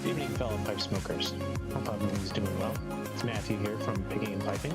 Good evening, fellow pipe smokers. Hope everyone's doing well. It's Matthew here from Picking and Piping.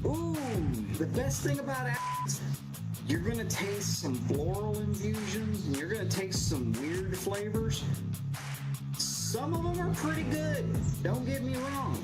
Ooh, the best thing about apples, you're gonna taste some floral infusions, and you're gonna taste some weird flavors. Some of them are pretty good, don't get me wrong.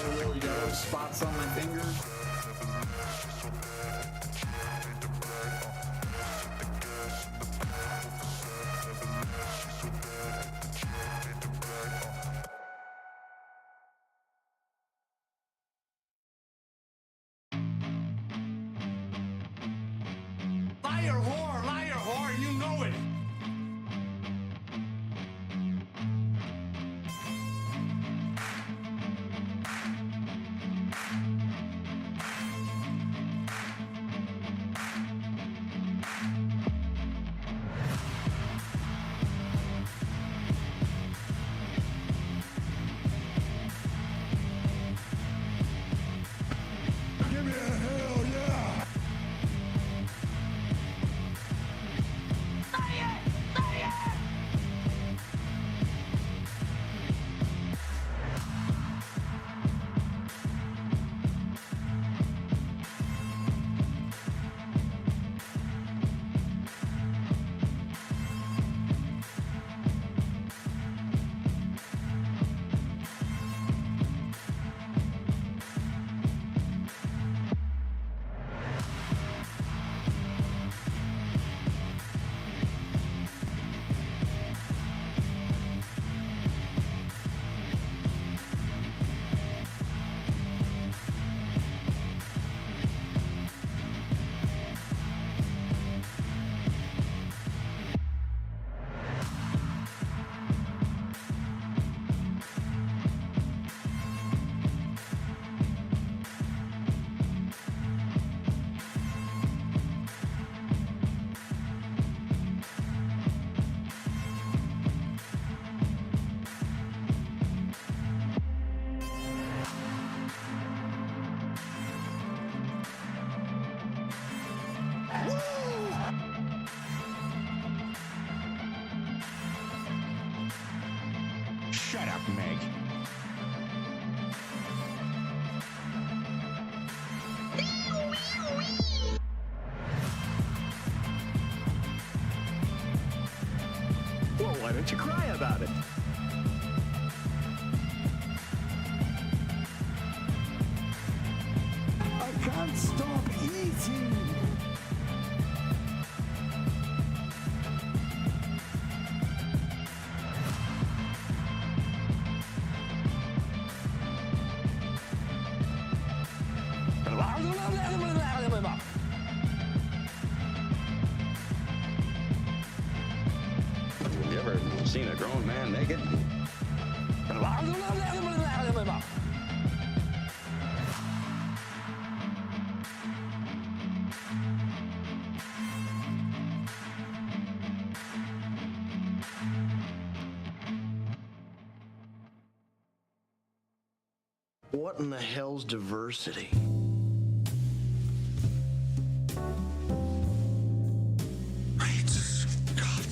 the little yellow spots on my fingers? Liar whore, you know it. Give me a hell yeah. Shut up, Meg. Well, why don't you cry about it? I can't stop eating. Have you ever seen a grown man naked? What in the hell's diversity? Great Scott.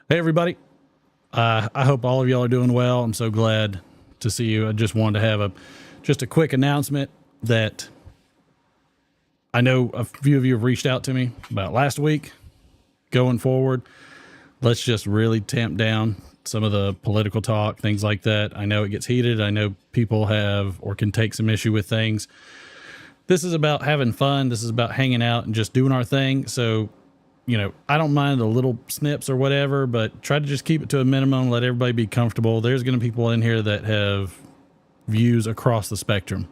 Hey, everybody. I hope all of y'all are doing well. I'm so glad to see you. I just wanted to have just a quick announcement that I know a few of you have reached out to me about last week. Going forward, let's just really tamp down some of the political talk, things like that. I know it gets heated. I know people have or can take some issue with things. This is about having fun. This is about hanging out and just doing our thing. So, you know, I don't mind the little snips or whatever, but try to just keep it to a minimum. Let everybody be comfortable. There's going to be people in here that have views across the spectrum.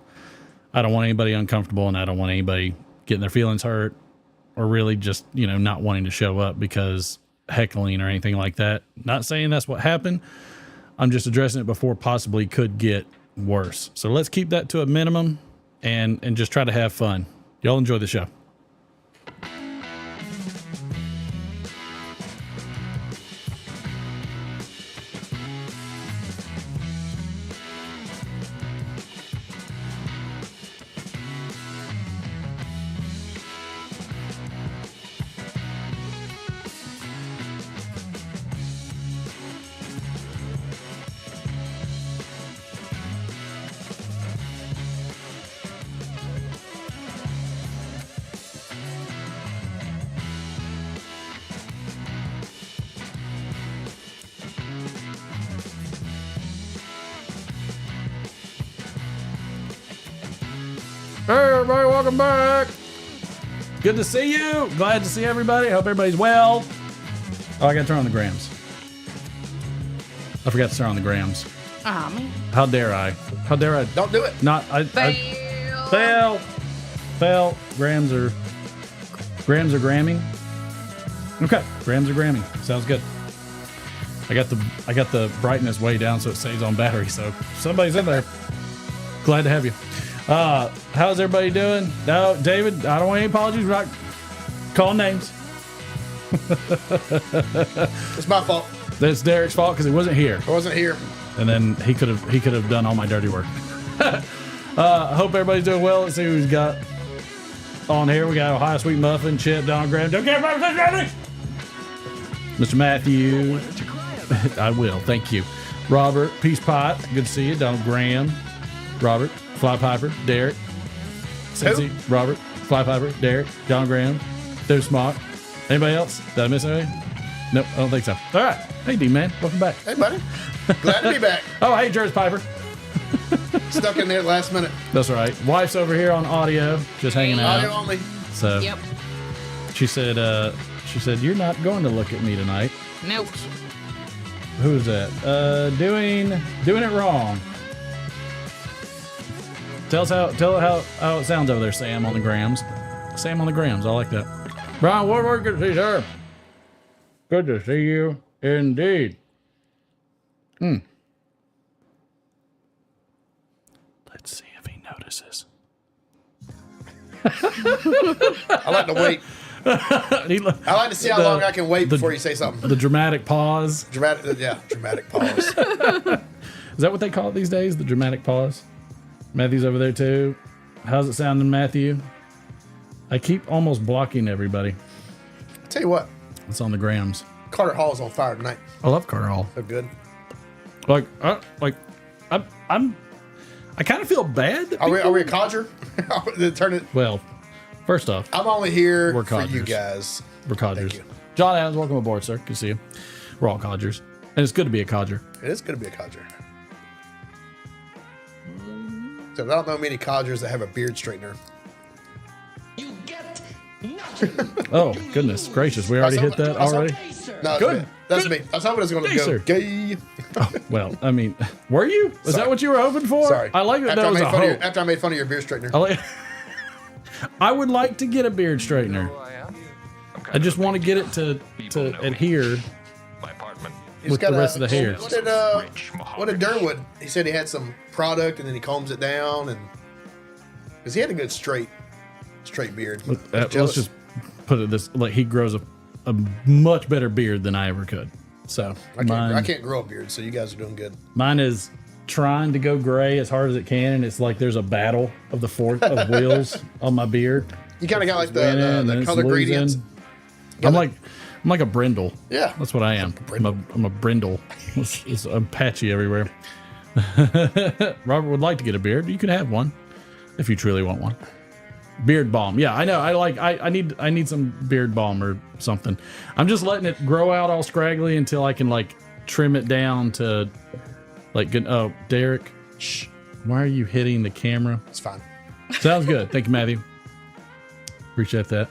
I don't want anybody uncomfortable, and I don't want anybody getting their feelings hurt or really just, you know, not wanting to show up because heckling or anything like that. Not saying that's what happened. I'm just addressing it before possibly could get worse. So let's keep that to a minimum and just try to have fun. Y'all enjoy the show. Hey, everybody, welcome back. Good to see you. Glad to see everybody. Hope everybody's well. Oh, I got to turn on the grams. I forgot to turn on the grams. Man. How dare I? How dare I? Don't do it. Not. Fail. Grams are gramming. Okay, grams are gramming. Sounds good. I got the brightness way down so it saves on battery. So somebody's in there. Glad to have you. How's everybody doing? No, David, I don't want any apologies. We're not calling names. It's my fault. That's Derek's fault because he wasn't here. I wasn't here. And then he could have done all my dirty work. I hope everybody's doing well. Let's see who we've got on here. We got Ohio Sweet Muffin, Chip, Donald Graham. Don't care about Mr. Matthew. I will. Thank you. Robert, Peace Pot. Good to see you. Donald Graham. Robert, Fly Piper, Derek. Cincy, Robert, Fly Piper, Derek, Donald Graham, Dave Smock. Anybody else? Did I miss anything? Nope, I don't think so. All right. Hey, D-Man. Welcome back. Hey, buddy. Glad to be back. Oh, hey, Jerry's Piper. Stuck in there last minute. That's all right. Wife's over here on audio, just hanging out. Audio only. So Yep. she said, you're not going to look at me tonight. Nope. Who's that? Doing it wrong. Tell how it sounds over there, Sam on the grams. Sam on the grams. I like that. Brian Woodward, good to see you, sir. Good to see you indeed. Let's see if he notices. I like to wait. I like to see how long I can wait before you say something. The dramatic pause. Dramatic pause. Is that what they call it these days? The dramatic pause? Matthew's over there too. How's it sounding, Matthew? I keep almost blocking everybody. Tell you what, It's on the grams. Carter Hall's on fire tonight. I love Carter Hall. So good. I kind of feel bad. That Are we people- a codger? Turn it. Well, first off, I'm only here We're for you codgers. guys. we're codgers. Thank you. John Adams, welcome aboard, sir. Good to see you. We're all codgers. And it's good to be a codger. It is going to be a codger. So I don't know many codgers that have a beard straightener. You get nothing. Oh, goodness gracious. We already hit that already? No, Good. that's me. I was hoping it was going to Gay, sir. go gay. Well, I mean, were you? Was that what you were hoping for? Sorry. I like that that was a hope. After I made fun of your beard straightener. I would like to get a beard straightener. I just want to get it to adhere He's with got the rest of the hair. What did Derwood? He said he had some product and then he combs it down and because he had a good straight beard. Let's just put it this: like he grows a much better beard than I ever could. So I can't grow a beard, so you guys are doing good. mine is trying to go gray as hard as it can, and it's like there's a battle of the fork of wheels on my beard. You kind of got like Winning, the and color it's gradients. losing. I'm like a brindle. Yeah. That's what I am. I'm a brindle. I'm patchy everywhere. Robert would like to get a beard. You can have one if you truly want one. Beard balm. Yeah, I know. I need some beard balm or something. I'm just letting it grow out all scraggly until I can like trim it down to like good. Oh, Derek, shh. Why are you hitting the camera? It's fine. Sounds good. Thank you, Matthew. Appreciate that.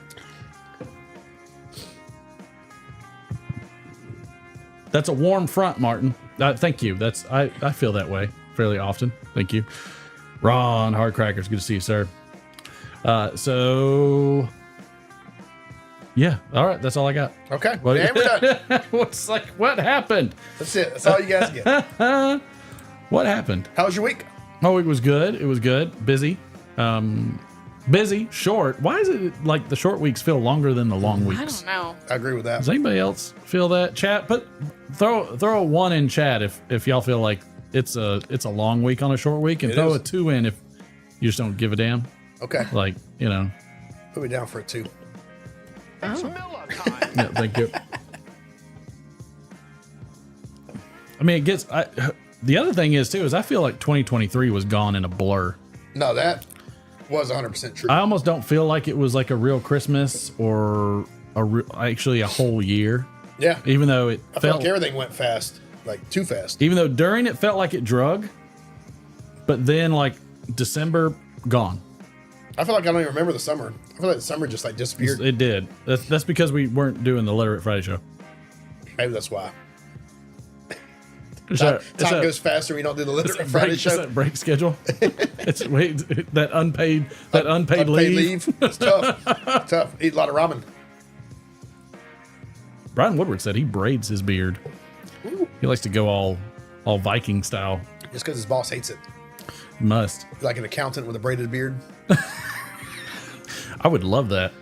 That's a warm front, Martin. Thank you. I feel that way fairly often. Thank you. Ron Hardcrackers, good to see you, sir. So yeah, all right, that's all I got. Okay. What, And we're done. What's like what happened? That's it. That's all you guys get. What happened? How was your week? Oh, it was good. It was good. Busy. Busy, short. Why is it like the short weeks feel longer than the long weeks? I don't know. I agree with that. Does anybody else feel that? Chat, throw a 1 in chat if y'all feel like it's a long week on a short week, and throw a 2 in if you just don't give a damn. Okay. Like, you know. Put me down for a 2. Yeah, thank you. I mean, the other thing is too is I feel like 2023 was gone in a blur. No, that was 100% true. I almost don't feel like it was like a real Christmas or actually a whole year. Yeah. Even though it I felt like everything went fast, like too fast. Even though during it felt like it drug, but then like December gone. I feel like I don't even remember the summer. I feel like the summer just like disappeared. It did. That's because we weren't doing the Literate Friday show. Maybe that's why. It's Time a- goes faster when you don't do the it's Literate a Friday break, show. it's that break schedule. It's that unpaid Unpaid leave. It's tough. Tough. Eat a lot of ramen. Brian Woodward said he braids his beard. He likes to go all Viking style. Just because his boss hates it. Must. Like an accountant with a braided beard. I would love that.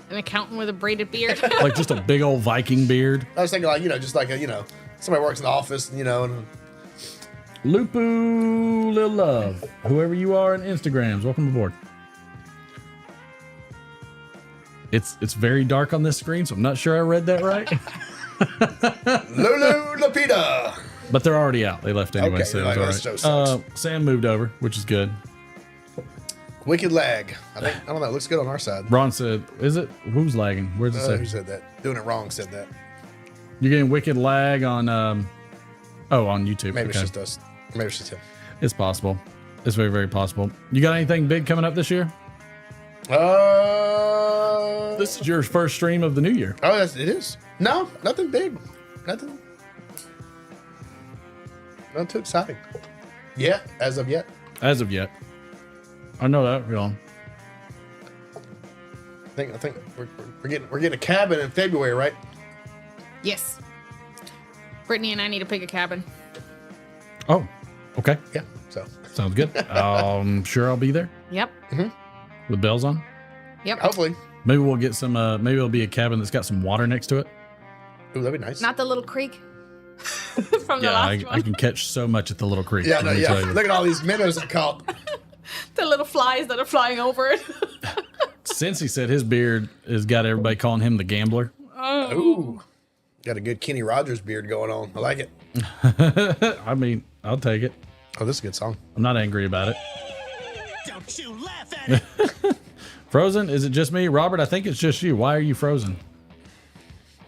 An accountant with a braided beard. Like just a big old Viking beard. I was thinking like, just like somebody works in the office, and Lupu Lil Love. Whoever you are in Instagrams, welcome aboard. It's very dark on this screen, so I'm not sure I read that right. Lulu Lapita. But they're already out. They left anyway, Okay, so like, it's that all show right. sucks. Sam moved over, which is good. Wicked lag. I don't know. It looks good on our side. Ron said, "Is it? Who's lagging? Where's it Who say? said that? Doing it wrong said that. You're getting wicked lag on on YouTube. Maybe Okay. it's just us. Maybe it's just him. It's possible. It's very, very possible. You got anything big coming up this year? This is your first stream of the new year. Oh, it is. No, nothing big. Nothing too exciting. Yeah, as of yet. As of yet. I know that, Ron. I think we're getting a cabin in February, right? Yes. Brittany and I need to pick a cabin. Oh, okay. Yeah. So Sounds good. I'm sure I'll be there Yep. with bells on. Yep. hopefully. Maybe we'll get some, maybe it'll be a cabin that's got some water next to it. Ooh, that'd be nice. Not the little creek from the Yeah, last I one. can catch so much at the little creek. yeah, let no, me yeah. tell you. Look at all these minnows I caught. The little flies that are flying over it. Since he said his beard has got everybody calling him the gambler. Ooh. Got a good Kenny Rogers beard going on. I like it. I mean, I'll take it. Oh, this is a good song. I'm not angry about it. Don't you laugh at it. Frozen? Is it just me? Robert, I think it's just you. Why are you frozen?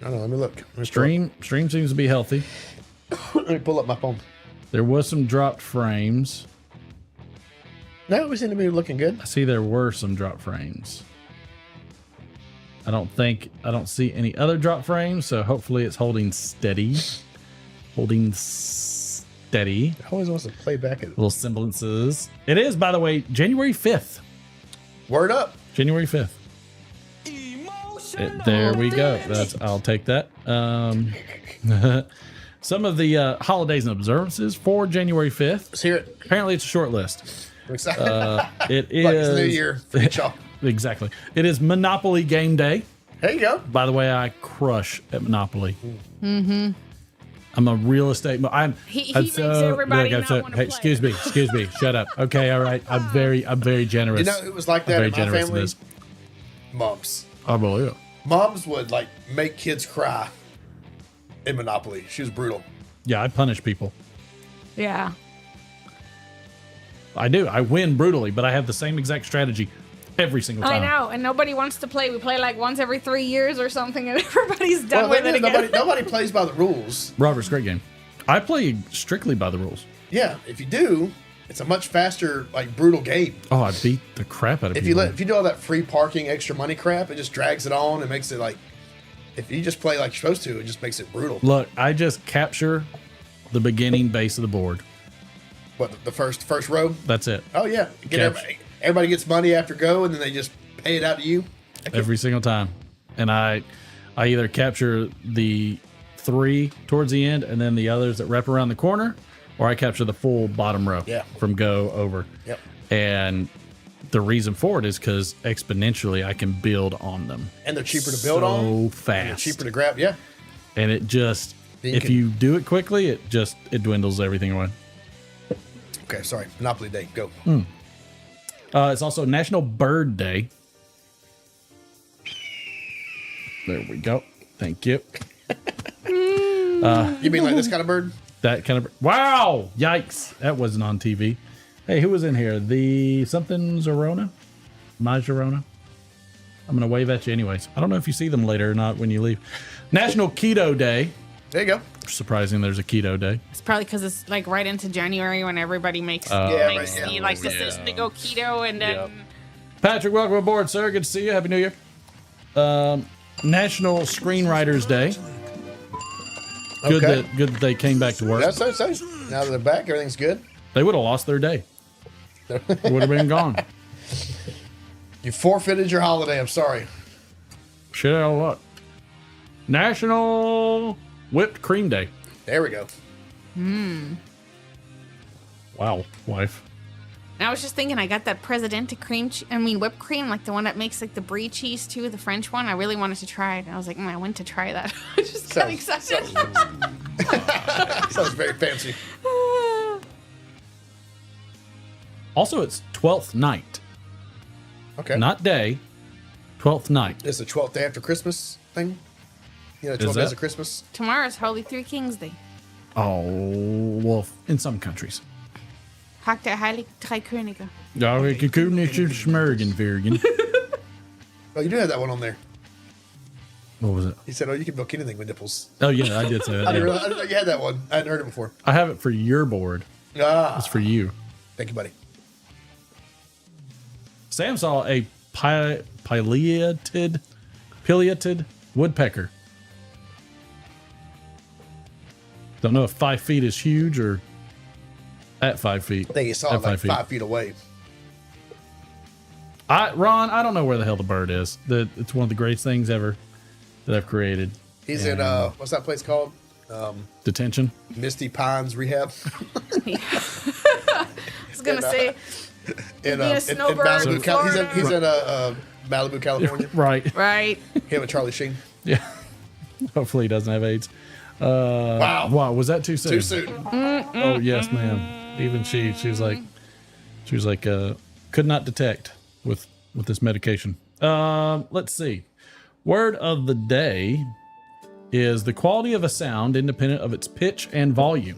I don't know. Let me look. Stream seems to be healthy. Let me pull up my phone. There was some dropped frames. No, we seem to be looking good. I see there were some drop frames. I don't see any other drop frames, so hopefully it's holding steady. Holding steady. It always wants to play back at Little semblances. It is, by the way, January 5th. Word up. January 5th. There we go. I'll take that. Some of the holidays and observances for January 5th. Let's hear it. Apparently it's a short list. I'm excited. It is Like it's New Year for y'all. Exactly. It is Monopoly game day. There you go. By the way, I crush at Monopoly. Mm-hmm. I'm a real estate. He I'm makes everybody not wanna Hey, play. excuse me. Shut up. Okay, all right. I'm very generous. You know, it was like I'm that very in my generous in family. this. Moms. I believe it. Moms would like make kids cry in Monopoly. She was brutal. Yeah, I punish people. Yeah. I do. I win brutally, but I have the same exact strategy every single I time. know, and nobody wants to play. We play like once every 3 years or something, and everybody's done with it again. Nobody plays by the rules. Robert's great game. I play strictly by the rules. Yeah, if you do, it's a much faster, like brutal game. Oh, I beat the crap out of If people. you do all that free parking, extra money crap, it just drags it on and makes it like. If you just play like you're supposed to, it just makes it brutal. Look, I just capture the beginning base of the board. What, the first row? That's it. Oh yeah, everybody gets money after go, and then they just pay it out to you. Every single time. And I either capture the 3 towards the end and then the others that wrap around the corner, or I capture the full bottom row from go over. Yep. And the reason for it is because exponentially I can build on them. And they're cheaper to build on. So And fast. they're cheaper to grab. Yeah. And it just, Then if you do it quickly, it dwindles everything away. Okay, sorry. Monopoly Day. Go. It's also National Bird Day. There we go. Thank you. You mean like this kind of bird? That kind of. Wow! Yikes! That wasn't on TV. Hey, who was in here? The something Zorona? My Zorona? I'm going to wave at you anyways. I don't know if you see them later or not when you leave. National Keto Day. There you go. Surprising there's a keto day. It's probably because it's like right into January when everybody makes right, like decision to go keto, and then Yep. Patrick, welcome aboard, sir. Good to see you. Happy New Year. National Screenwriters Day. Good Okay. that they came back to work. That's so. Now that they're back, everything's good. They would have lost their day. It would have been gone. You forfeited your holiday. I'm sorry. Shit out of luck. National Whipped Cream Day. There we go. Wow, wife. I was just thinking, I got that Presidente whipped cream, like the one that makes like the brie cheese too, the French one. I really wanted to try it. And I was like, I went to try that. I just got excited. Sounds very fancy. Also, it's 12th night. Okay. Not day. 12th night. It's the 12th day after Christmas thing. You know, 12 Is days that- of Christmas. Tomorrow's Holy Three Kings Day. Oh, well, in some countries. Tag der Heilig Drei Könige. Ja, ik kan niet Schmergenvergen. Oh, you do have that one on there. What was it? He said, "Oh, you can milk anything with nipples." Oh, yeah, I did say that. I didn't Yeah. know you had that one. I hadn't heard it before. I have it for your board. Ah, It's for you. thank you, buddy. Sam saw a pileated woodpecker. Don't know if 5 feet is huge or at 5 feet. I think you saw At it like 5 feet away. Ron, I don't know where the hell the bird is. It's one of the greatest things ever that I've created. He's in what's that place called? Detention. Misty Pines Rehab. I was gonna say, in be a snowbird Malibu, in He's in Florida. Malibu, California. Right. right? Him and Charlie Sheen. Yeah. Hopefully he doesn't have AIDS. Wow. Wow, was that too soon? Too soon. Oh yes, ma'am. Even she was like, could not detect with this medication. Let's see. Word of the day is the quality of a sound independent of its pitch and volume.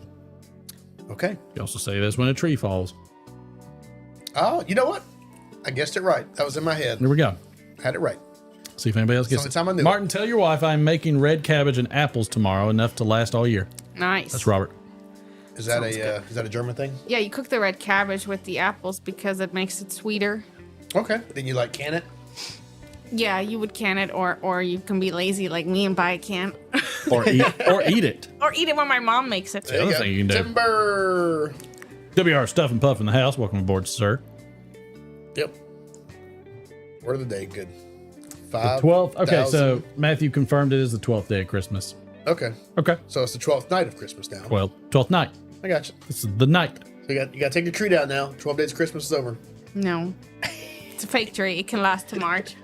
Okay. You also say this when a tree falls. Oh, you know what? I guessed it right. That was in my head. Here we go. Had it right. See if anybody else gets the it. only time I knew Martin, tell your wife I'm making red cabbage and apples tomorrow, enough to last all year. Nice. That's Robert. Is that a German thing? Yeah, you cook the red cabbage with the apples because it makes it sweeter. Okay. Then you like can it? Yeah, you would can it, or you can be lazy like me and buy a can, Or eat it. or eat it when my mom makes it. There you other go. thing you can do. Timber. WR Stuff and Puff in the house. Welcome aboard, sir. Yep. Word of the day. Good. The 5. 12th. Okay, so Matthew confirmed it is the 12th day of Christmas. Okay. Okay. So it's the 12th night of Christmas now. Well, 12th night. I got you. This is the night. So you got to take your tree down now. 12 days of Christmas is over. No, it's a fake tree. It can last to March.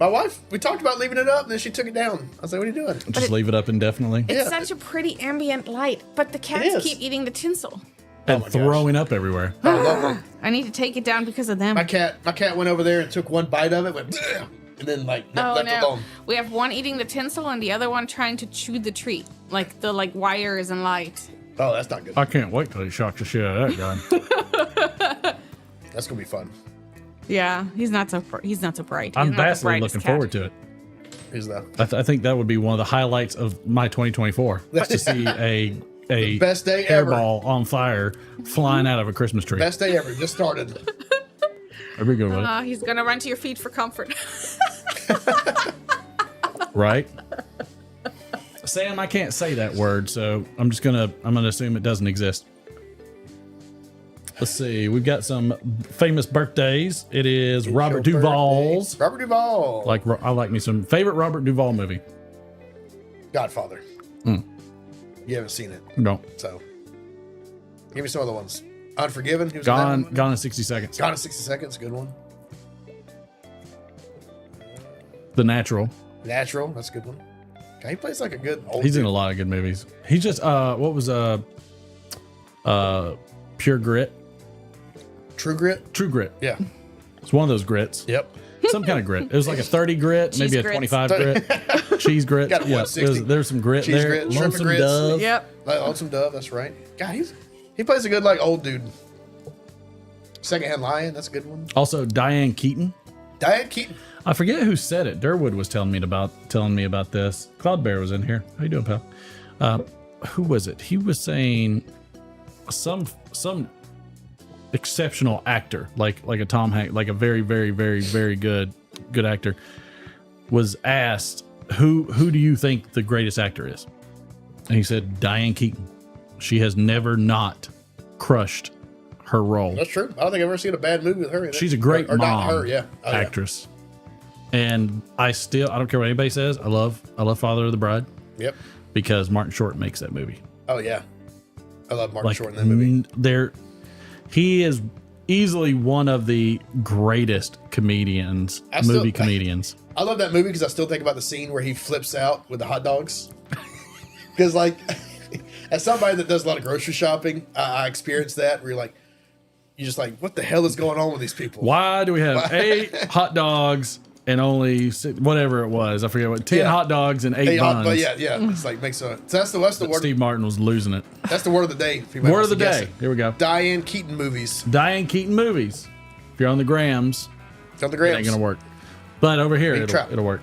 My wife, we talked about leaving it up, and then she took it down. I was like, what are you doing? Just leave it up indefinitely. It's such a pretty ambient light, but the cats keep eating the tinsel. And throwing up everywhere. I need to take it down because of them. My cat went over there and took one bite of it, went, "Bleh," and then left it alone. We have one eating the tinsel and the other one trying to chew the tree, like the wires and light. Oh, that's not good. I can't wait till he shocks the shit out of that guy. That's gonna be fun. Yeah, he's not so bright. He's I'm not the vastly brightest looking cat. forward to it. Is that I think that would be one of the highlights of my 2024 to see a best day ever. hairball on fire flying out of a Christmas tree. Best day ever. Just started. That'd be good, wouldn't it? He's gonna run to your feet for comfort. Right? Sam, I can't say that word, so I'm gonna assume it doesn't exist. Let's see. We've got some famous birthdays. It is Robert Your Duvall's. birthday. Robert Duvall. I like me some favorite Robert Duvall movie. Godfather. You haven't seen it, No. so give me some other ones. Unforgiven. He was Gone in that one. in 60 seconds. Gone in 60 seconds. Good one. The Natural. Natural. That's a good one. God, he plays like a good old. He's in dude. a lot of good movies. He just what was Pure Grit? True Grit. True Grit. Yeah. It's one of those grits. Yep. Some kind of grit. It was like a 30 grit, maybe a grits. 25 grit. Cheese grit. Got a Yeah, 160. there's some grit Cheese there. grit, shrimp and Lonesome grits. Dove. Yep. Like Lonesome Dove. That's right. God, he plays a good old dude. Secondhand Lion. That's a good one. Also, Diane Keaton. Diane Keaton. I forget who said it. Durwood was telling me about this. Cloud Bear was in here. How you doing, pal? Who was it? He was saying some exceptional actor, like a Tom Hanks, like a very, very, very, very good actor, was asked who do you think the greatest actor is, and he said Diane Keaton. She has never not crushed her role. That's true. I don't think I've ever seen a bad movie with her in it. She's a great or mom, not her. Yeah. Oh, yeah. actress. And I don't care what anybody says. I love Father of the Bride Yep. because Martin Short makes that movie. Oh yeah. I love Martin Short in that movie. He is easily one of the greatest comedians, comedians. I love that movie because I still think about the scene where he flips out with the hot dogs. Because as somebody that does a lot of grocery shopping, I experienced that where you're just like, what the hell is going on with these people? Why do we have 8 hot dogs and only 6, whatever it was? I forget what. 10 hot dogs and 8 buns. But yeah, it's like makes a. So that's the word. Steve Martin was losing it. That's the word of the day. if anybody Word of wants the to guess day. it. Here we go. Diane Keaton movies. Diane Keaton movies. If you're on the grams, It's on the it grams. ain't gonna work. But over here, Big trap. it'll work.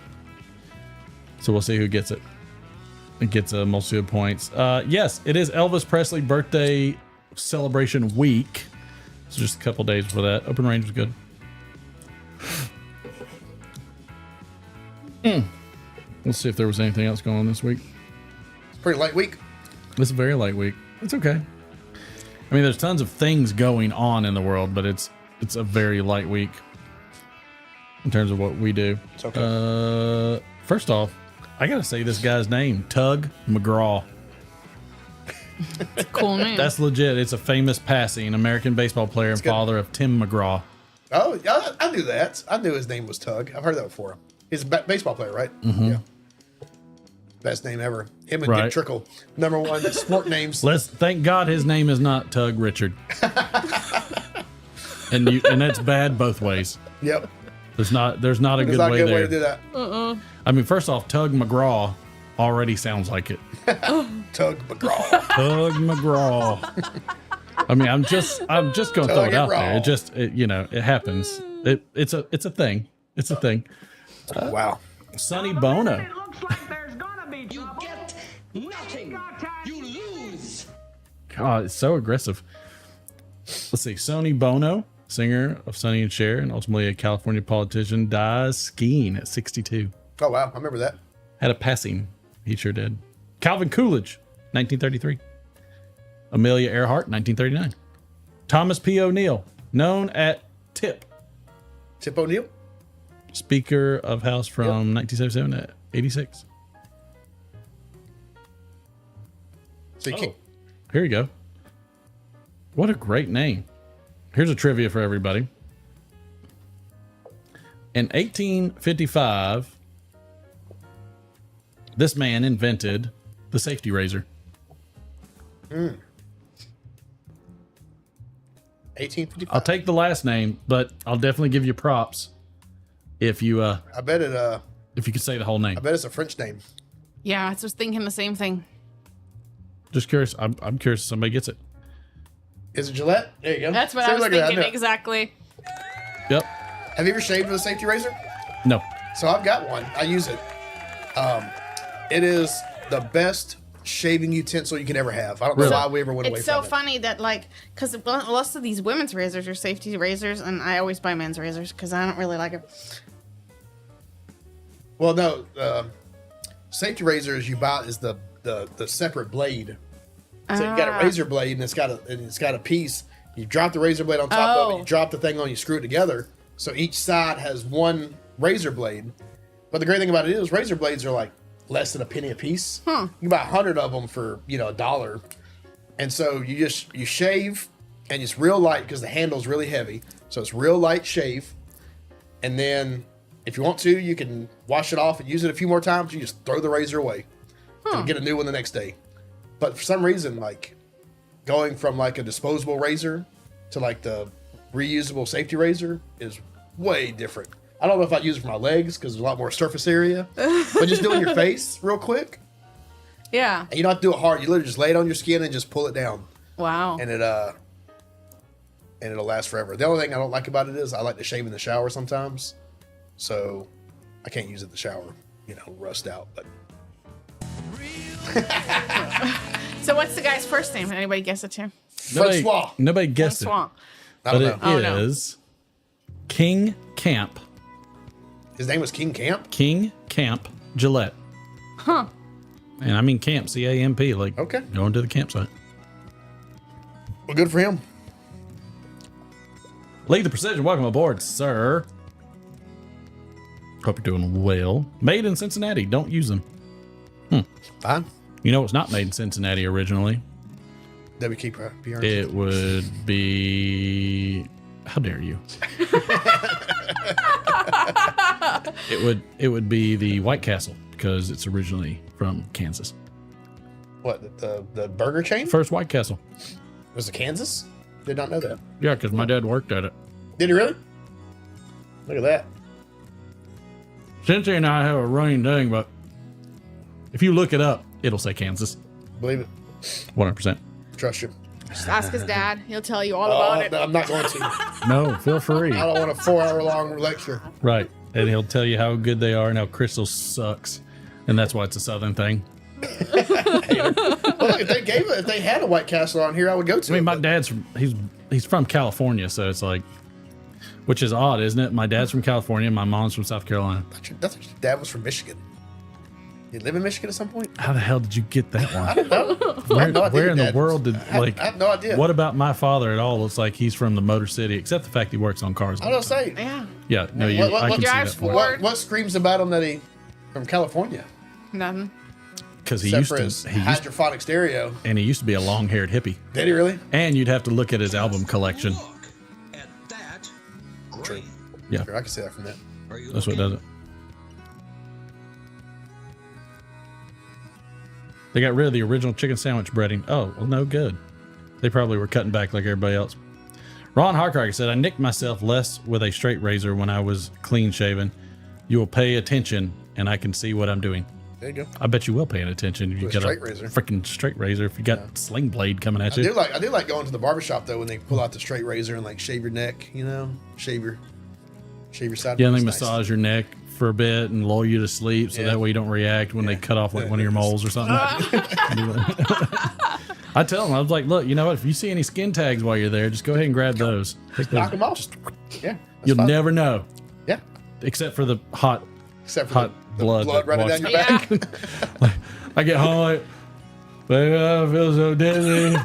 So we'll see who gets it. It gets a multitude of points. Yes, it is Elvis Presley birthday celebration week. So just a couple days before that. Open range was good. Let's see if there was anything else going on this week. It's a pretty light week. It's a very light week. It's okay. I mean, there's tons of things going on in the world, but it's a very light week in terms of what we do. It's okay. First off, I gotta say this guy's name, Tug McGraw. Cool name. That's legit. It's a famous passing American baseball player and good. father of Tim McGraw. Oh, I knew that. I knew his name was Tug. I've heard that before. He's a baseball player, right? Mm-hmm. Yeah. Best name ever. Him and Right. Dick Trickle. #1 sport names. Let's thank God his name is not Tug Richard. and that's bad both ways. Yep. There's not a There's good not a way good there. way to do that. I mean, first off, Tug McGraw already sounds like it. Tug McGraw. Tug McGraw. I mean, I'm just gonna throw it out there. It just it happens. It's a thing. It's a thing. Wow. Sonny Bono. looks like there's gonna be trouble. You get nothing. You lose. God, it's so aggressive. Let's see. Sonny Bono, singer of Sonny and Cher, and ultimately a California politician, dies skiing at 62. Oh, wow. I remember that. Had a passing. He sure did. Calvin Coolidge, 1933. Amelia Earhart, 1939. Thomas P. O'Neill, known at Tip, Tip O'Neill. Speaker of House from 1977 to 86. So you can't. Here you go. What a great name. Here's a trivia for everybody. In 1855, this man invented the safety razor. 1855. I'll take the last name, but I'll definitely give you props if you I bet it. if you could say the whole name. I bet it's a French name. Yeah, I was thinking the same thing. Just curious. I'm curious if somebody gets it. Is it Gillette? There you go. That's what Same I was like that, thinking know. exactly. Yep. Have you ever shaved with a safety razor? No. So I've got one. I use it. It is the best shaving utensil you can ever have. I don't know Really? why we ever went away It's from so it. funny that because most of these women's razors are safety razors, and I always buy men's razors because I don't really like it. Well, no. Safety razors you buy is the separate blade. So you got a razor blade and it's got a piece. You drop the razor blade on top of it. You drop the thing on. You screw it together. So each side has one razor blade. But the great thing about it is razor blades are like less than a penny a piece. You can buy 100 of them for $1. And so you shave, and it's real light because the handle's really heavy. So it's real light shave. And then if you want to, you can wash it off and use it a few more times. You just throw the razor away and get a new one the next day. But for some reason, like going from like a disposable razor to like the reusable safety razor is way different. I don't know if I'd use it for my legs because there's a lot more surface area, but just doing your face real quick. Yeah. And you don't have to do it hard. You literally just lay it on your skin and just pull it down. Wow. And it'll last forever. The only thing I don't like about it is I like to shave in the shower sometimes. So I can't use it in the shower, rust out. But So what's the guy's first name? Anybody guess it too? Francois. Nobody guessed it. Francois. I don't But know. it is King Camp. His name was King Camp? King Camp Gillette. Huh. And I mean camp, C-A-M-P, like Okay. going to the campsite. Well, good for him. Lead the Precision, welcome aboard, sir. Hope you're doing well. Made in Cincinnati, don't use them. Fine. You know it's not made in Cincinnati originally. WKPR. It would be... How dare you? It would be the White Castle because it's originally from Kansas. What, the burger chain? First White Castle. Was it Kansas? Did not know that. Yeah, because my dad worked at it. Did he really? Look at that. Cincy and I have a running thing, but if you look it up, it'll say Kansas. Believe it. 100%. Trust you. Just ask his dad. He'll tell you all about it. I'm not going to. No, feel free. I don't want a 4-hour long lecture. Right. And he'll tell you how good they are and how Crystal sucks. And that's why it's a Southern thing. Well, look, if they had a White Castle on here, I would go to. I mean, it, my but- dad's he's from California, so it's like, which is odd, isn't it? My dad's from California, my mom's from South Carolina. That's your dad was from Michigan. Did he live in Michigan at some point? How the hell did you get that one? I don't know. I have no idea, Where in the Dad. world did I have no idea. What about my father at all? Looks like he's from the Motor City, except the fact he works on cars. I don't say. Yeah. Yeah, no, you. What- I what can see drives that point. Ford? What screams about him that he from California? Nothing. Because he Except used for to, his he used, hydrophonic stereo. and he used to be a long-haired hippie. Did he really? And you'd have to look at his album collection. At that, True. Yeah, Sure, I can see that from that. that's what does it. They got rid of the original chicken sandwich breading. Oh, well, no good. They probably were cutting back like everybody else. Ron Harcracker said, I nicked myself less with a straight razor when I was clean shaven. You will pay attention, and I can see what I'm doing. There you go. I bet you will pay attention if you With a got straight razor. freaking straight razor. If you got sling blade coming at I you. do like going to the barbershop though when they pull out the straight razor and like shave your neck, shave your side. Yeah, and they It's nice. massage your neck for a bit and lull you to sleep so Yeah. that way you don't react when they cut off like one of your moles or something. I tell them, I was like, look, you know what? If you see any skin tags while you're there, just go ahead and grab those. Take Knock those. them off. Yeah. that's You'll fine. never know, Yeah. except for the hot Except for hot the blood that running down washes- your Yeah. back. Like, I get home like, baby, I feel so dizzy.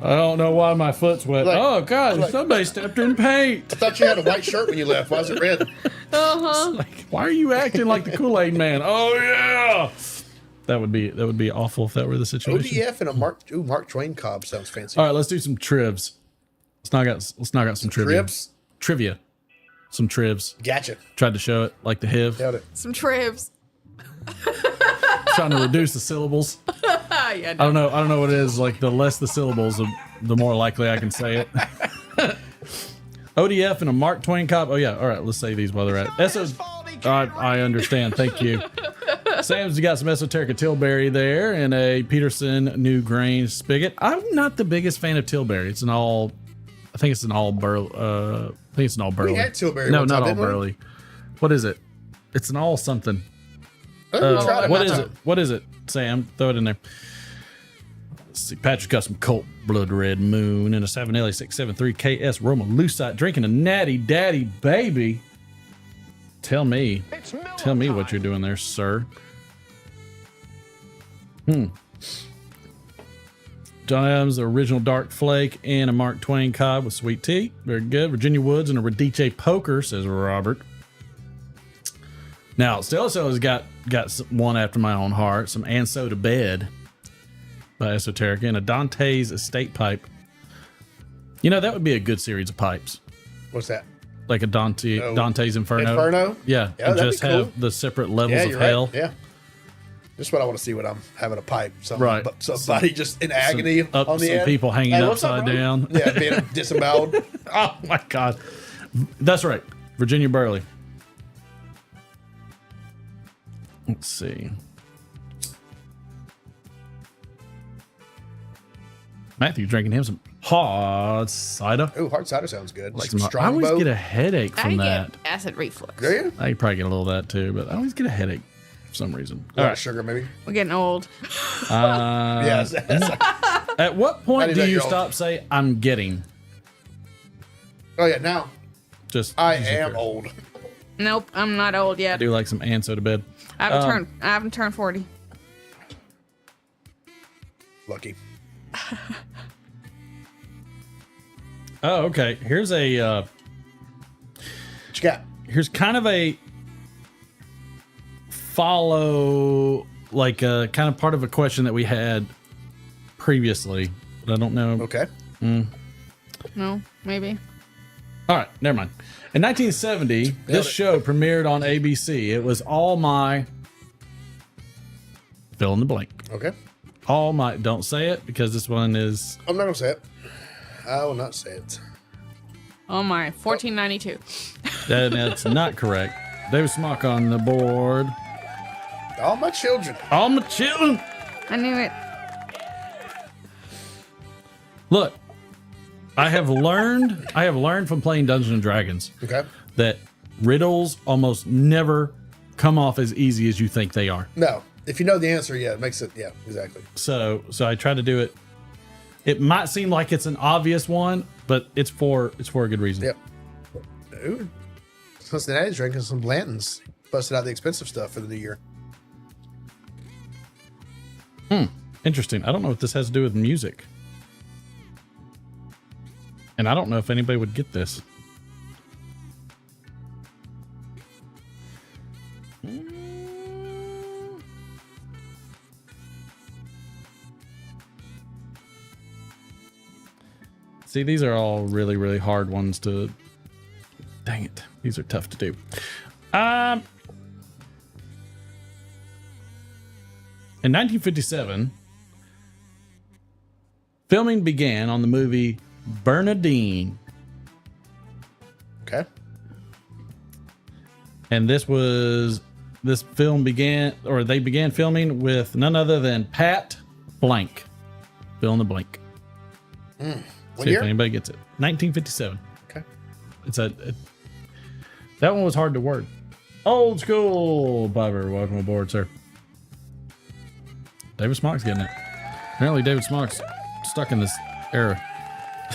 I don't know why my foot's wet. Like- Oh God, like- somebody stepped in paint. I thought you had a white shirt when you left. Why is it red? Like, why are you acting like the Kool-Aid Man? Oh yeah, that would be awful if that were the situation. ODF and a Mark Twain Cobb sounds fancy. All right, let's do some trivs. Let's knock out some trivia. Tribs? Trivia. some trivs. Gotcha. Tried to show it like the HIV. Nailed it. Some trivs. Trying to reduce the syllables. Yeah, I don't know what it is. Like the less the syllables, the more likely I can say it. ODF and a Mark Twain cop. Oh yeah. All right. Let's say these while they're at it. I understand. Thank you. Sam's got some esoteric Tilbury there and a Peterson New Grain spigot. I'm not the biggest fan of Tilbury. I think it's an all burley. We had Tilbury. No, one time, not all didn't we? burley. What is it? It's an all something. Oh, we tried it What one is time. it? What is it? Sam, throw it in there. Let's see. Patrick's got some Colt Blood Red Moon and a 7LA673 KS Roma Lucite, drinking a Natty Daddy Baby. Tell me what you're doing there, sir. John Adams, the original Dark Flake, and a Mark Twain Cobb with sweet tea. Very good. Virginia Woods and a Radice Poker, says Robert. Now, Stella has got one after my own heart. Some And So to Bed by Esoterica and a Dante's Estate Pipe. You know, that would be a good series of pipes. What's that? Like a Dante's Inferno. Inferno? Yeah. Yeah, And that'd just be cool. have the separate levels Yeah, of you're hell. right. Yeah. Just what I want to see when I'm having a pipe. Right. But somebody just in agony Up on the some end. people hanging Hey, what's upside up, bro? down. Yeah, being disemboweled. Oh my God. That's right. Virginia Burley. Let's see. Matthew drinking him some hot cider. Ooh, hard cider sounds good. Like some I always strongbow. get a headache I from that. get acid reflux. Do you? I probably get a little of that too, but I always get a headache for some reason. A All lot right. of sugar, maybe. We're getting old. Yes. At what point do you 99-year-old. stop say I'm getting? Oh, yeah, now Just I just am okay. old. Nope, I'm not old I yet. do like some And So to Bed. I haven't turned 40. Lucky. Oh, okay. Here's What you got? here's kind of a follow, like kind of part of a question that we had previously, but I don't know. Okay. No, maybe. All right, never mind. In 1970, this it. show premiered on ABC. It was all my fill in the blank. Okay. All my, don't say it because this one is, I'm not going to say it. I will not say it. Oh my, 1492. that's not correct. David Smock on the board. All my children. All my children. I knew it. Look, I have learned from playing Dungeons and Dragons Okay. that riddles almost never come off as easy as you think they are. No. If you know the answer, yeah, it makes it. Yeah, exactly. So I try to do it. It might seem like it's an obvious one, but it's for a good reason. Yep. Ooh. Cincinnati's drinking some Blanton's. Busted out the expensive stuff for the new year. Interesting. I don't know what this has to do with music. And I don't know if anybody would get this. See, these are all really, really hard ones to... Dang it. These are tough to do. In 1957, filming began on the movie Bernadine. Okay. And they began filming with none other than Pat Blank. Fill in the blank. What See year? if anybody gets it. 1957. Okay. That one was hard to word. Old school. Bobber, welcome aboard, sir. David Smock's getting it. Apparently David Smock's stuck in this era.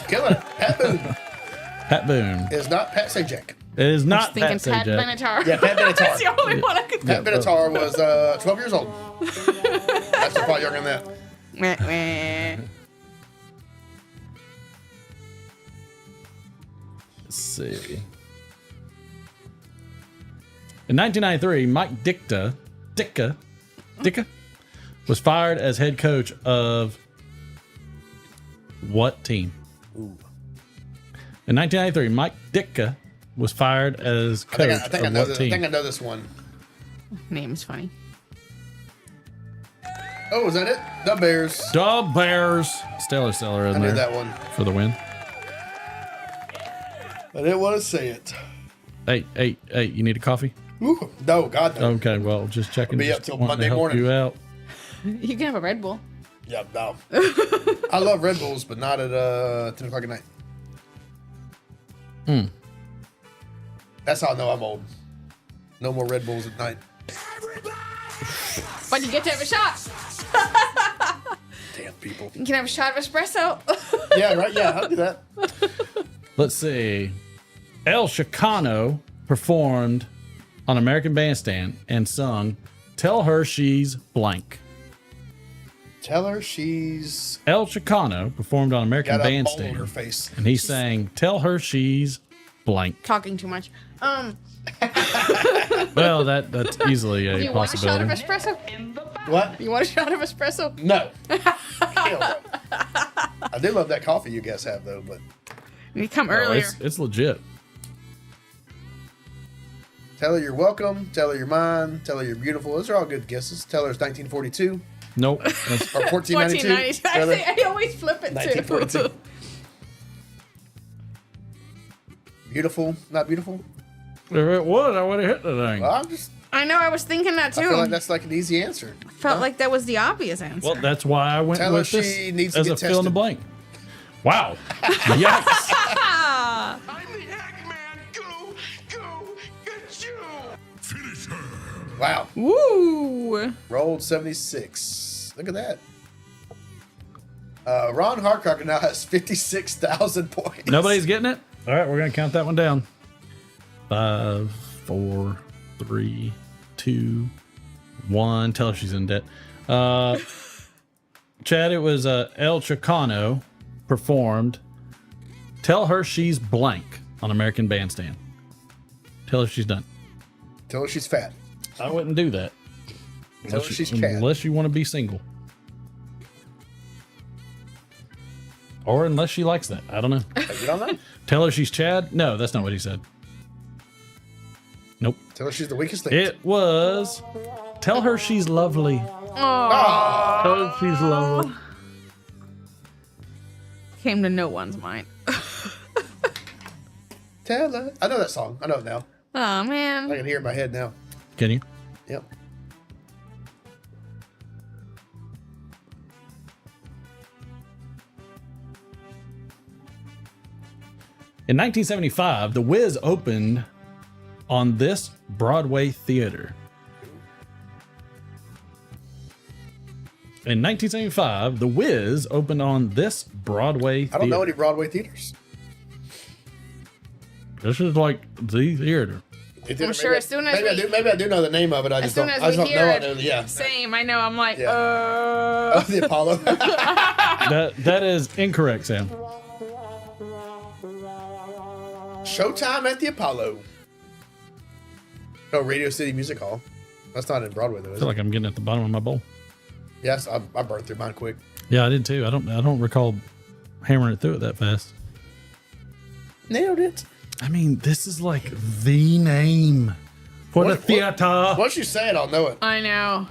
Killer. Pat Boone Pat Boone. is not Pat Sajak. It is I was not thinking Pat Sajak. Benatar. Yeah, Pat Benatar. That's the only one I could Pat think Benatar was 12 years old. That's probably younger than that. of. Let's see. In 1993, Mike Ditka was fired as head coach of what team? Ooh. In 1993, Mike Ditka was fired as coach I think I of know what this. team? I think I know this one. Name's funny. Oh, is that it? The Bears. The Bears. Stellar Seller in I knew there that one. for the win. I didn't want to say it. Hey, you need a coffee? Ooh, no, God, no. Okay, well, just checking. Be Just up till wanting to Monday help morning. You out. You can have a Red Bull. Yeah, no. I love Red Bulls, but not at 10 o'clock at night. That's how I know I'm old. No more Red Bulls at night. But you get to have a shot. Damn people. You can have a shot of espresso. Yeah, right. Yeah, I'll do that. Let's see. El Chicano performed on American Bandstand and sung "Tell Her She's Blank." Tell her she's El Chicano performed on American got a mole on Bandstand her face. and he sang "Tell Her She's Blank." Talking too much. Well, that's easily a You want a shot of possibility. espresso? What? You want a shot of espresso? No. Hell no. I do love that coffee you guys have, though, but You come Oh, earlier. it's legit. tell her you're welcome. Tell her you're mine. Tell her you're beautiful. Those are all good guesses. Tell her it's 1942 Nope. That's, or 1492. 1490. rather. I always flip it too. 1942. Beautiful, not beautiful. if it was, I would have hit the thing. Well, I'm just. I know. I was thinking that I too. feel like that's like an easy answer. Felt like that was the obvious answer. Well, that's why I went Tell her with she this needs to as get a fill in the tested. blank. Wow. Yikes. I'm the Eggman. Go, get you. Finish her. Wow. Woo! Rolled 76. Look at that. Ron Harcock now has 56,000 points. Nobody's getting it? All right, we're going to count that one down. 5, 4, 3, 2, 1. Tell her she's in debt. Chad, it was El Chicano performed "Tell Her She's Blank" on American Bandstand. Tell her she's done. Tell her she's fat. I wouldn't do that. Tell her she's cat. Unless you want to be single. Or unless she likes that. I don't know. You don't know? Tell her she's Chad? No, that's not what he said. Nope. Tell her she's the weakest thing. It was "Tell Her She's Lovely." Ah! Tell her she's lovely. Came to no one's mind. Tell her. I know that song. I know it now. Oh I man. can hear it in my head now. Can you? Yep. In 1975, The Wiz opened on this Broadway theater. In 1975, The Wiz opened on this Broadway theater. I don't know any Broadway theaters. This is like the theater. I'm sure as soon as maybe I do know the name of it. I As just soon don't. as I just we don't hear know. I it, know. Yeah. same. I know. I'm like, Yeah. Oh, the Apollo. That is incorrect, Sam. Showtime at the Apollo. No, Radio City Music Hall. That's not in Broadway though. I Is feel it? like I'm getting at the bottom of my bowl. Yes, I burned through mine quick. Yeah, I did too. I don't recall hammering it through it that fast. Nailed it. I mean, this is like the name for the theater. Once you say it, I'll know it. I know.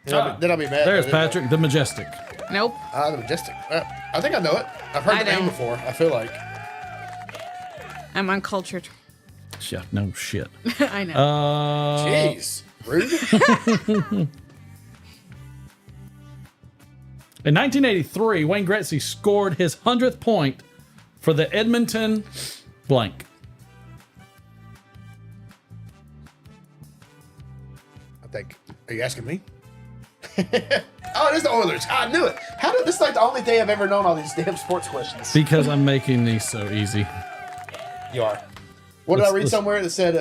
Then I'll be mad. There's I didn't know. Patrick, the Majestic. Nope. The Majestic. I think I know it. I've heard I the name don't. before. I feel like. I'm uncultured. Yeah, no shit. I know. Jeez. Rude. In 1983, Wayne Gretzky scored his 100th point for the Edmonton blank. I think. Are you asking me? Oh, it is the Oilers. I knew it. How did this is like the only day I've ever known all these damn sports questions? Because I'm making these so easy. You are. What did I read let's- somewhere that said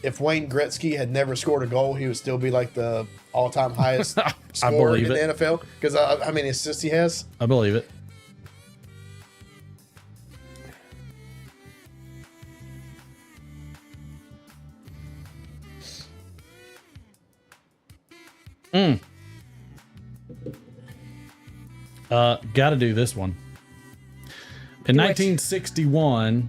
if Wayne Gretzky had never scored a goal, he would still be like the all-time highest scorer believe in the it. NFL? Because how many assists he has? I believe it. Gotta do this one. In 1961,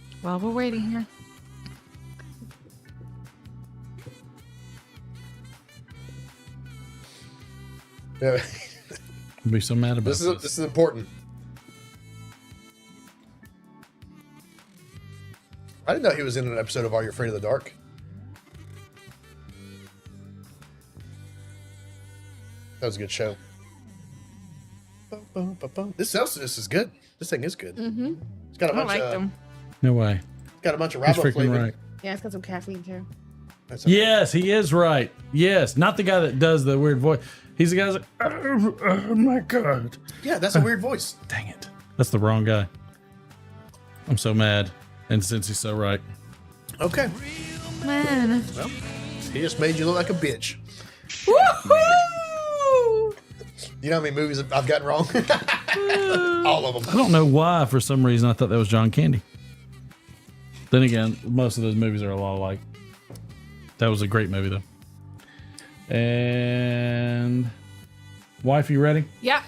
While we're waiting here. Yeah. I'd be so mad about This is important. I didn't know he was in an episode of Are You Afraid of the Dark? That was a good show. This is good. This thing is good. Mm-hmm. It's got a I bunch like of them. No way. got a bunch of He's Rabo freaking flavor. right. Yeah, it's got some caffeine too. That's okay. Yes, he is right. Yes, not the guy that does the weird voice. He's the guy that's like, oh my God. Yeah, that's a weird voice. Dang it. That's the wrong guy. I'm so mad. And since he's so right. Okay. Man. Well, he just made you look like a bitch. Woohoo! You know how many movies I've gotten wrong? All of I them. don't know why, for some reason, I thought that was John Candy. Then again, most of those movies are a lot alike. That was a great movie, though. And... Wife, you ready? Yeah.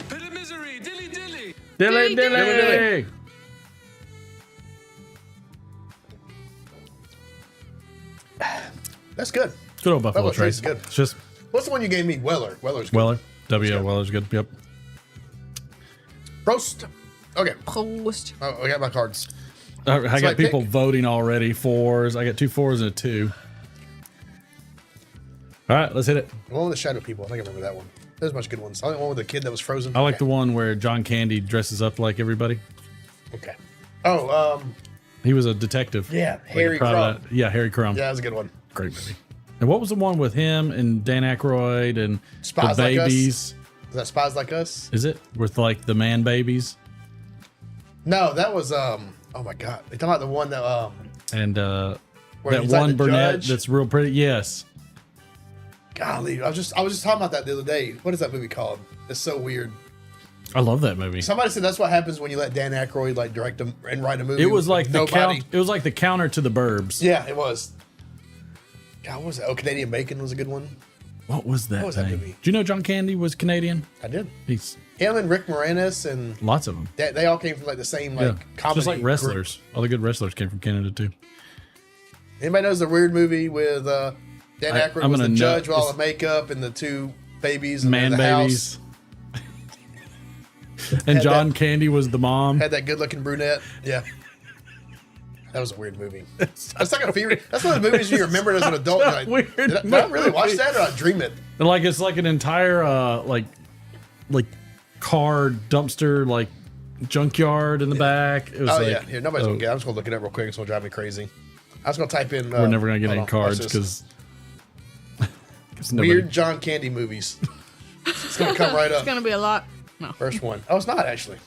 Bit of misery, dilly dilly. Dilly, Dilly, dilly. That's good. Good old Buffalo Buffalo Trace Trace. is good. It's just What's the one you gave me? Weller's good. Weller. good. Weller's good. Yep. Roast. Okay. Post. Oh, I got my cards. I So I got people pick- voting already. 4s. I got 2 4s and a 2. All right, let's hit it. The one with the shadow people. I think I remember that one. There's a bunch of good ones. I like the one with the kid that was frozen. I like Okay. the one where John Candy dresses up like everybody. Okay. Oh, He was a detective. yeah, Like a Harry private- Crumb. Yeah, Harry Crumb. Yeah, that was a good one. Great movie. And what was the one with him and Dan Aykroyd and Spies the Like Us? babies? Is that Spies Like Us? Is it with like the man babies No, that was oh my god. They talking about the one that and where that he's like one the brunette judge? that's real pretty? Yes. Golly, I was just talking about that the other day. What is that movie called? It's so weird. I love that movie. Somebody said that's what happens when you let Dan Aykroyd like direct and write a movie. It was with like the nobody. it was like the counter to the Burbs. Yeah, it was. God, what was that? Oh, Canadian Bacon was a good one. What was that? What was that thing? movie? Do you know John Candy was Canadian? I did. He's Him and Rick Moranis and lots of them. they all came from like the same like Yeah, comedy. just like group. wrestlers. All the good wrestlers came from Canada too. Anybody knows the weird movie with Dan Aykroyd I'm was the gonna judge know- with all the makeup and the 2 babies and Man the babies. house. And Had John that- Candy was the mom. Had that good-looking brunette. Yeah. That was a weird movie. That's like a fear. That's one of the movies you remember as an adult. You're like, Weird did I really watch movie. that or I dream it? And like it's like an entire like car dumpster like junkyard in the back. It was Oh like, yeah, here nobody's gonna get it. I'm just gonna look it up real quick. It's gonna drive me crazy. I was gonna type in. we're never gonna get hold any on, cards watch this. because Weird John Candy movies. It's gonna come right It's up. gonna be a lot. No, First one. Oh, it's not actually.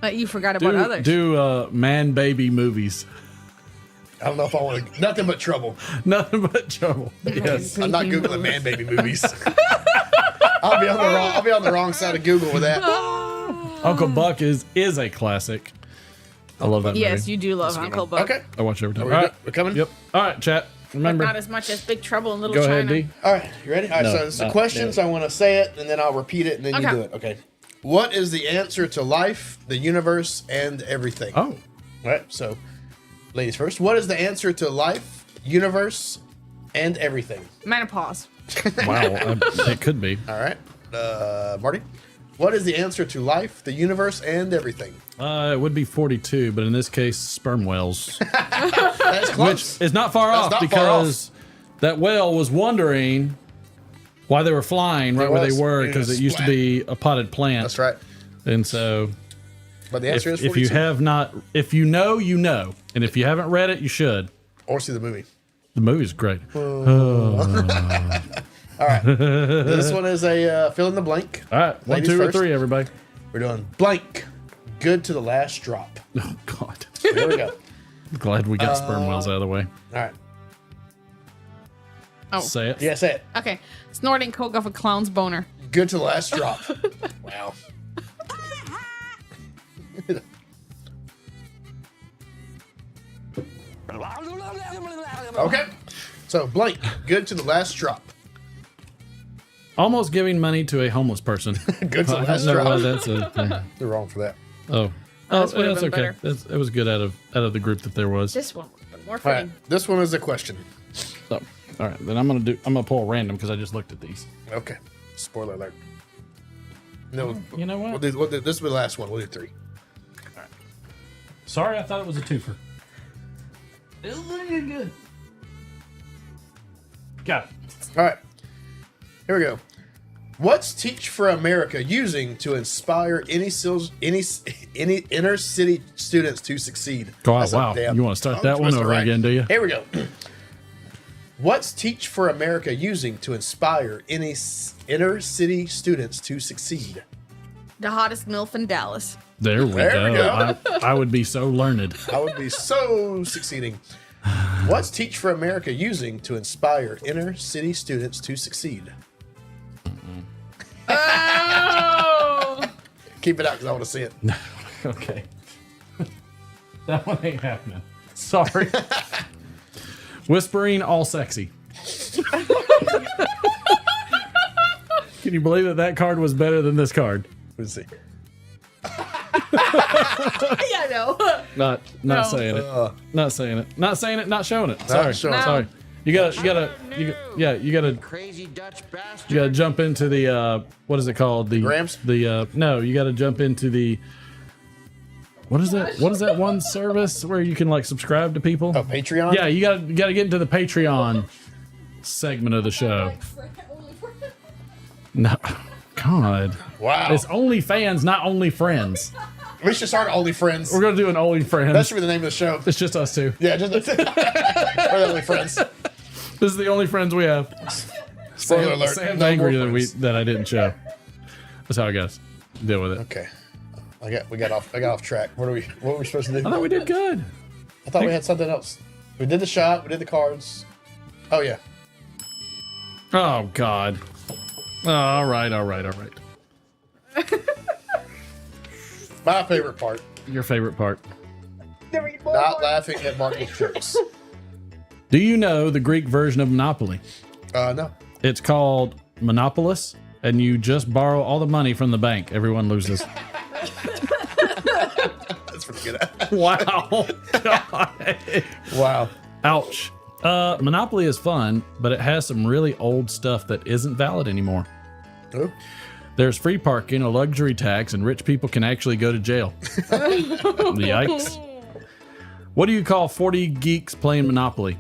but you forgot about others. do man baby movies. I don't know if I want to. Nothing but trouble. Nothing but trouble. Yes. I'm not googling man baby movies. I'll be on the wrong side of Google with that. Uncle Buck is a classic. I love that movie. Yes, you do love Uncle Buck. Okay. I watch it every time. Are we All good? right. We're coming? Yep. All right, chat. But Remember. not as much as Big Trouble in Little Go China. ahead, D. All right, you ready? All right, No, so it's the no, questions. no. I want to say it, and then I'll repeat it, and then you Okay. do it. Okay. What is the answer to life, the universe, and everything? Oh, All right, so ladies first. What is the answer to life, universe, and everything? Menopause. wow. It could be. All right, Marty. What is the answer to life, the universe, and everything? It would be 42, but in this case, sperm whales. That's close. Which is not far off not far because that whale was wondering why they were flying right where they was. were Yeah, because it used to splat. be a potted plant. That's right. And so But the answer is if 42. you have not, if you know, you know. And if you haven't read it, you should. or see the movie. The movie's great. All right. This one is a fill in the blank. All right. 1, Ladies 2, or first. 3, everybody. We're doing blank. Good to the last drop. Oh, God. Here we go. Glad we got sperm whales out of the way. All right. Oh. Say it. Yeah, say it. Okay. Snorting coke off a clown's boner. Good to the last drop. Wow. Okay. So blank. Good to the last drop. Almost giving money to a homeless person. Good to the last No, drop. that's a thing. They're wrong for that. Oh, Oh, This would've that's been okay. better. It was good out of the group that there was. This one would have been more All right, fitting. this one is a question. So, all right, then I'm gonna pull random because I just looked at these. Okay. Spoiler alert. No, You know what? this will be the last one. We'll do 3. Sorry, I thought it was a twofer. It was looking good. Got it. All right. Here we go. What's Teach for America using to inspire any inner city students to succeed? Wow, That's a wow. damn You want to start tongue that one twister, over right? again, do you? Here we go. What's Teach for America using to inspire any inner city students to succeed? The hottest MILF in Dallas. There we There we go. go. I would be so learned. I would be so succeeding. What's Teach for America using to inspire inner city students to succeed? Oh! Keep it out because I want to see it. Okay. That one ain't happening. Sorry. Whispering all sexy. Can you believe that card was better than this card? Let's see. Yeah, no. Not No. saying it. Not saying it. Not saying it. Not showing it. Sorry. showing it. Sorry. You gotta Crazy Dutch bastard. you gotta jump into the what is it called? The Grams? No, you gotta jump into the what is that one service where you can like subscribe to people? Oh, Patreon? Yeah, you gotta get into the Patreon segment of the show. No, God, Wow. it's OnlyFans, not Only Friends. We should start OnlyFriends. We're gonna do an That OnlyFriends. should be the name of the show. It's just us two. Yeah, just we're the only friends. This is the only friends we have. Spoiler alert. Sam's no angry more friends. that I didn't show. That's how it goes. Deal with it. Okay. I got off track. What were we supposed to do? I thought we did good. I thought we had something else. We did the shot, we did the cards. Oh yeah. Oh God. Oh, all right. My favorite part. Your favorite part. Not laughing at Marcus jokes. Do you know the Greek version of Monopoly? No. It's called Monopolis, and you just borrow all the money from the bank. Everyone loses. That's pretty good. Wow. God. Wow. Ouch. Monopoly is fun, but it has some really old stuff that isn't valid anymore. Oh. There's free parking, a luxury tax, and rich people can actually go to jail. Yikes. What do you call 40 geeks playing Monopoly?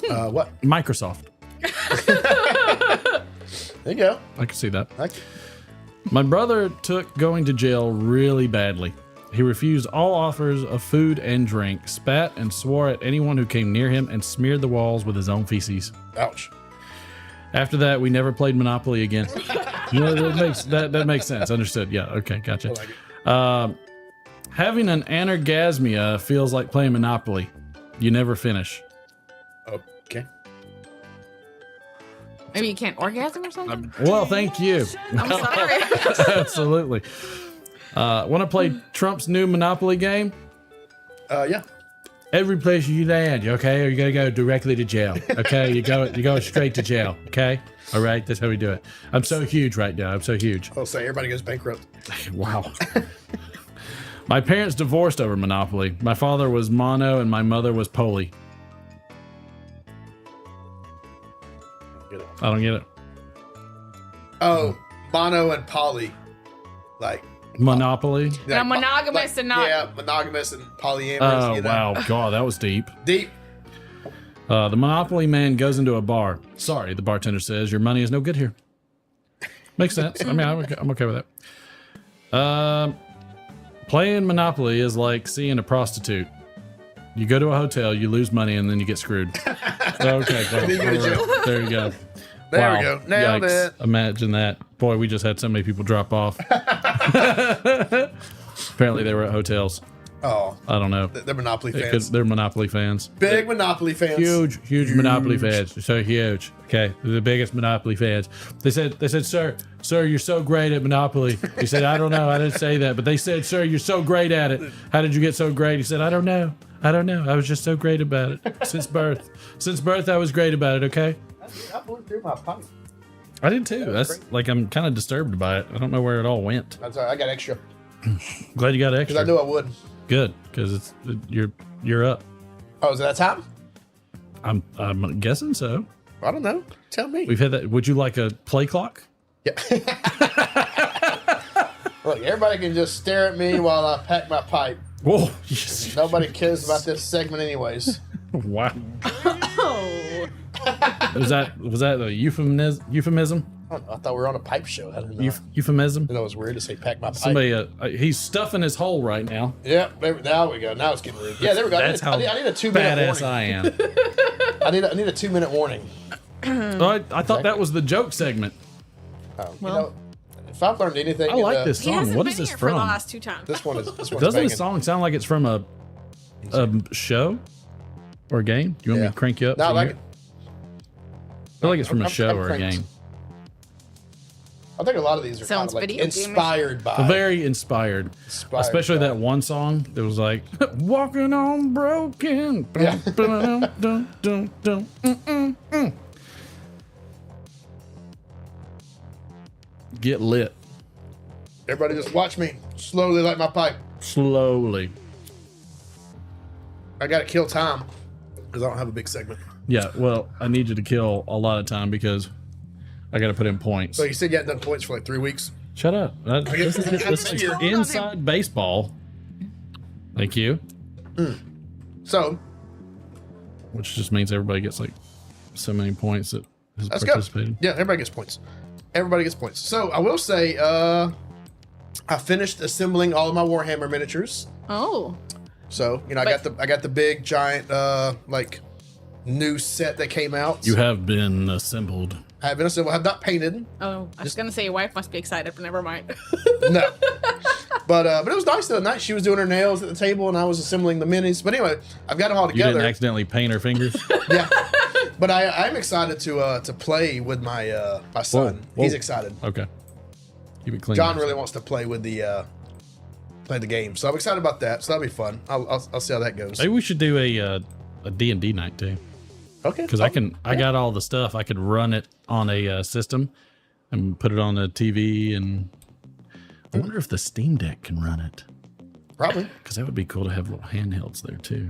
What? Microsoft. There you go. I can see that. Okay. My brother took going to jail really badly. He refused all offers of food and drink, spat and swore at anyone who came near him, and smeared the walls with his own feces. Ouch. After that, we never played Monopoly again. That makes sense. Understood. Yeah. Okay. Gotcha. I like it. Having an anorgasmia feels like playing Monopoly. You never finish. Okay. Maybe you can't orgasm or something? Well, thank you. I'm sorry. Absolutely. Want to play Trump's new Monopoly game? Yeah. Every place you land, okay, or you gotta go directly to jail. Okay, you go straight to jail. Okay, all right, that's how we do it. I'm so huge right now. I'm so huge. I'll say everybody goes bankrupt. Wow. My parents divorced over Monopoly. My father was mono and my mother was poly. Get it. I don't get it. Oh, mono and poly. Like. Monopoly. Now, monogamous and not- Yeah, monogamous and polyamorous. Oh you know? wow, God, that was deep. Deep. The Monopoly man goes into a bar. Sorry, the bartender says, your money is no good here. Makes sense. I mean, I'm okay with that. Playing Monopoly is like seeing a prostitute. You go to a hotel, you lose money, and then you get screwed. Okay, well, Then you go to jail. there you go. There Wow. we go. Nailed Yikes. it. Imagine that. Boy, we just had so many people drop off. Apparently they were at hotels. Oh, I don't know. they're Monopoly It fans. they're Monopoly fans. Big Monopoly fans. Huge Monopoly fans. They're so huge. Okay, they're the biggest Monopoly fans. They said, sir, you're so great at Monopoly. He said, I don't know, I didn't say that, but they said, sir, you're so great at it. How did you get so great? He said, I don't know. I was just so great about it since birth. Since birth, I was great about it. Okay. I blew through my pipe. I did too. That's like I'm kind of disturbed by it. I don't know where it all went. That's all right. I got extra Glad you got because extra. I knew I would. Good, because you're up. Oh, is it that time? I'm guessing so. I don't know. Tell me. We've had that. Would you like a play clock? Yeah. Look, everybody can just stare at me while I pack my pipe. Whoa! Nobody cares about this segment, anyways. Wow. Oh. Was that a euphemism? I thought we were on a pipe show. I didn't know. Euphemism. That was weird to say pack my pipe. Somebody, he's stuffing his hole right now. Yeah, now we go. Now it's getting rude. Yeah, there we go. That's I need a 2-minute badass warning. I am. I need a 2-minute warning. I thought that was the joke segment. You know, if I've learned anything, I like this He song. hasn't What been is this here for the from? last 2 times. This one is Doesn't banging. this song sound like it's from a show or a game? Do you want me to crank you up? No, I so like you- it. I feel like it's from a show I'm or a cranked. game. I think a lot of these are kind Sounds of like video game-ish. inspired by. Very inspired. Especially that one song that was like, walking on broken. Yeah. Dun, dun, dun, dun. Get lit. Everybody just watch me slowly light my pipe. Slowly. I got to kill time because I don't have a big segment. Yeah, well, I need you to kill a lot of time because I got to put in points. So you said you hadn't done points for like 3 weeks. Shut up. This is inside baseball. Thank you. So Which just means everybody gets like so many points that has let's participated. go. Yeah, everybody gets points. Everybody gets points. So I will say, I finished assembling all of my Warhammer miniatures. Oh. So I got the big giant like new set that came out. You have been assembled. I have been assembled. I have not painted. Oh, I was gonna say your wife must be excited, but never mind. No. But it was nice the other night. She was doing her nails at the table and I was assembling the minis. But anyway, I've got them all You together. didn't accidentally paint her fingers. Yeah. But I'm excited to play with my my son. Whoa. He's excited. Okay. Keep it clean. John really wants to play with the game, so I'm excited about that. So that'll be fun. I'll see how that goes. Maybe we should do a D&D night too. Okay. Because I got all the stuff. I could run it on a system and put it on the TV. And I wonder if the Steam Deck can run it. Probably. Because that would be cool to have little handhelds there too.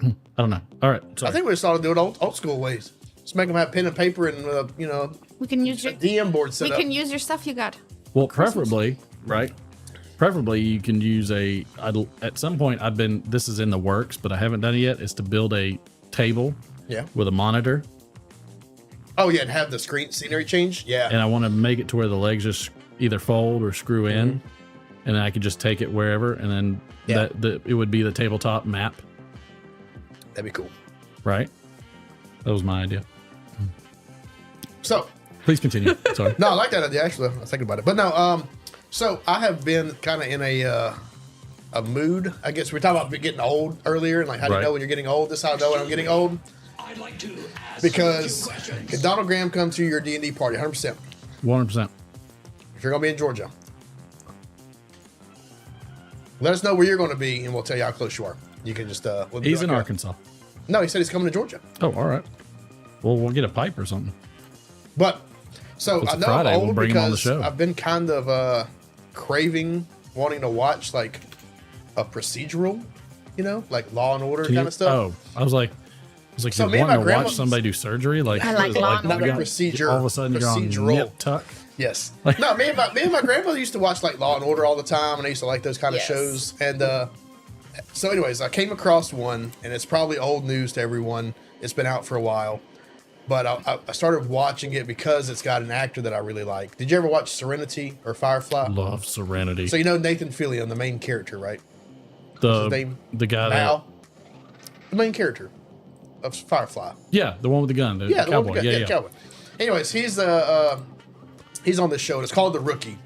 I don't know. All right. Sorry. I think we started doing old school ways. Just make them have pen and paper and We can use a your DM board set we up. can use your stuff you got. Well, preferably, right? Preferably, you can use at some point, this is in the works, but I haven't done it yet, is to build a table Yeah. with a monitor. Oh yeah, and have the scenery change. Yeah. And I want to make it to where the legs just either fold or screw in. And then I could just take it wherever. And then Yeah. it would be the tabletop map, That'd be cool. right? That was my idea. So Please continue. Sorry. no, I like that idea actually. I was thinking about it. But no, so I have been kind of in a mood. I guess we were talking about getting old earlier and like how do you Right. know when you're getting old? This is how I know when I'm getting old. I'd like to ask Because if Donald Graham comes to your D&D party, 100%. 100%. If you're going to be in Georgia, let us know where you're going to be, and we'll tell you how close you are. You can just. We'll do He's like in a- Arkansas. No, he said he's coming to Georgia. Oh, all right. Well, we'll get a pipe or something. But so It's I a know Friday, I'm we'll old bring him on the because show. I've been kind of craving, wanting to watch like a procedural, like Law and Order kind of stuff. Oh, I was like, So you're me and my wanting to grandma- watch somebody do surgery? Like, I like Law and Not Order. a procedure. All of a sudden, you're on procedural. nip tuck. Yes. No, me and my grandmother used to watch like Law and Order all the time, and I used to like those kind of Yes. shows. And so, anyways, I came across one, and it's probably old news to everyone. It's been out for a while, but I started watching it because it's got an actor that I really like. Did you ever watch Serenity or Firefly? Love Serenity. So you know Nathan Fillion, the main character, right? the name? guy Mal, the main character of Firefly. the one with the gun, the Yeah, the one cowboy. with the gun. Cowboy. Anyways, he's on this show. And it's called The Rookie,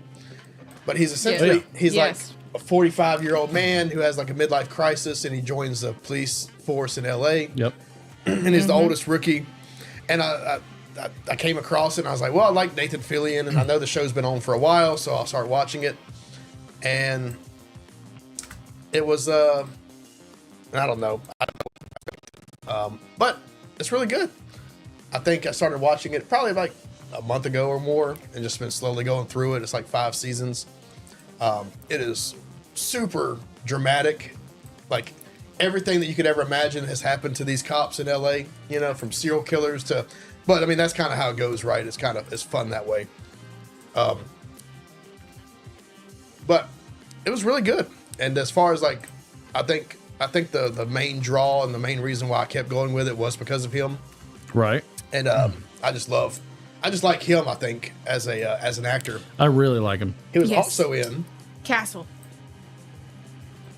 but he's essentially he's Yes. like a 45-year-old man who has like a midlife crisis, and he joins the police force in L.A. Yep. and he's the oldest rookie. And I came across it, and I was like, well, I like Nathan Fillion, and I know the show's been on for a while, so I'll start watching it. And it was I don't know. But it's really good. I think I started watching it probably like a month ago or more, and just been slowly going through it. It's like 5 seasons. It is super dramatic. Like everything that you could ever imagine has happened to these cops in LA, you know, from serial killers to, but I mean, that's kind of how it goes, right? It's fun that way. But it was really good. And as far as like, I think the main draw and the main reason why I kept going with it was because of him. Right. And I just like him, I think, as an actor. I really like him. He was Yes. also in, Castle.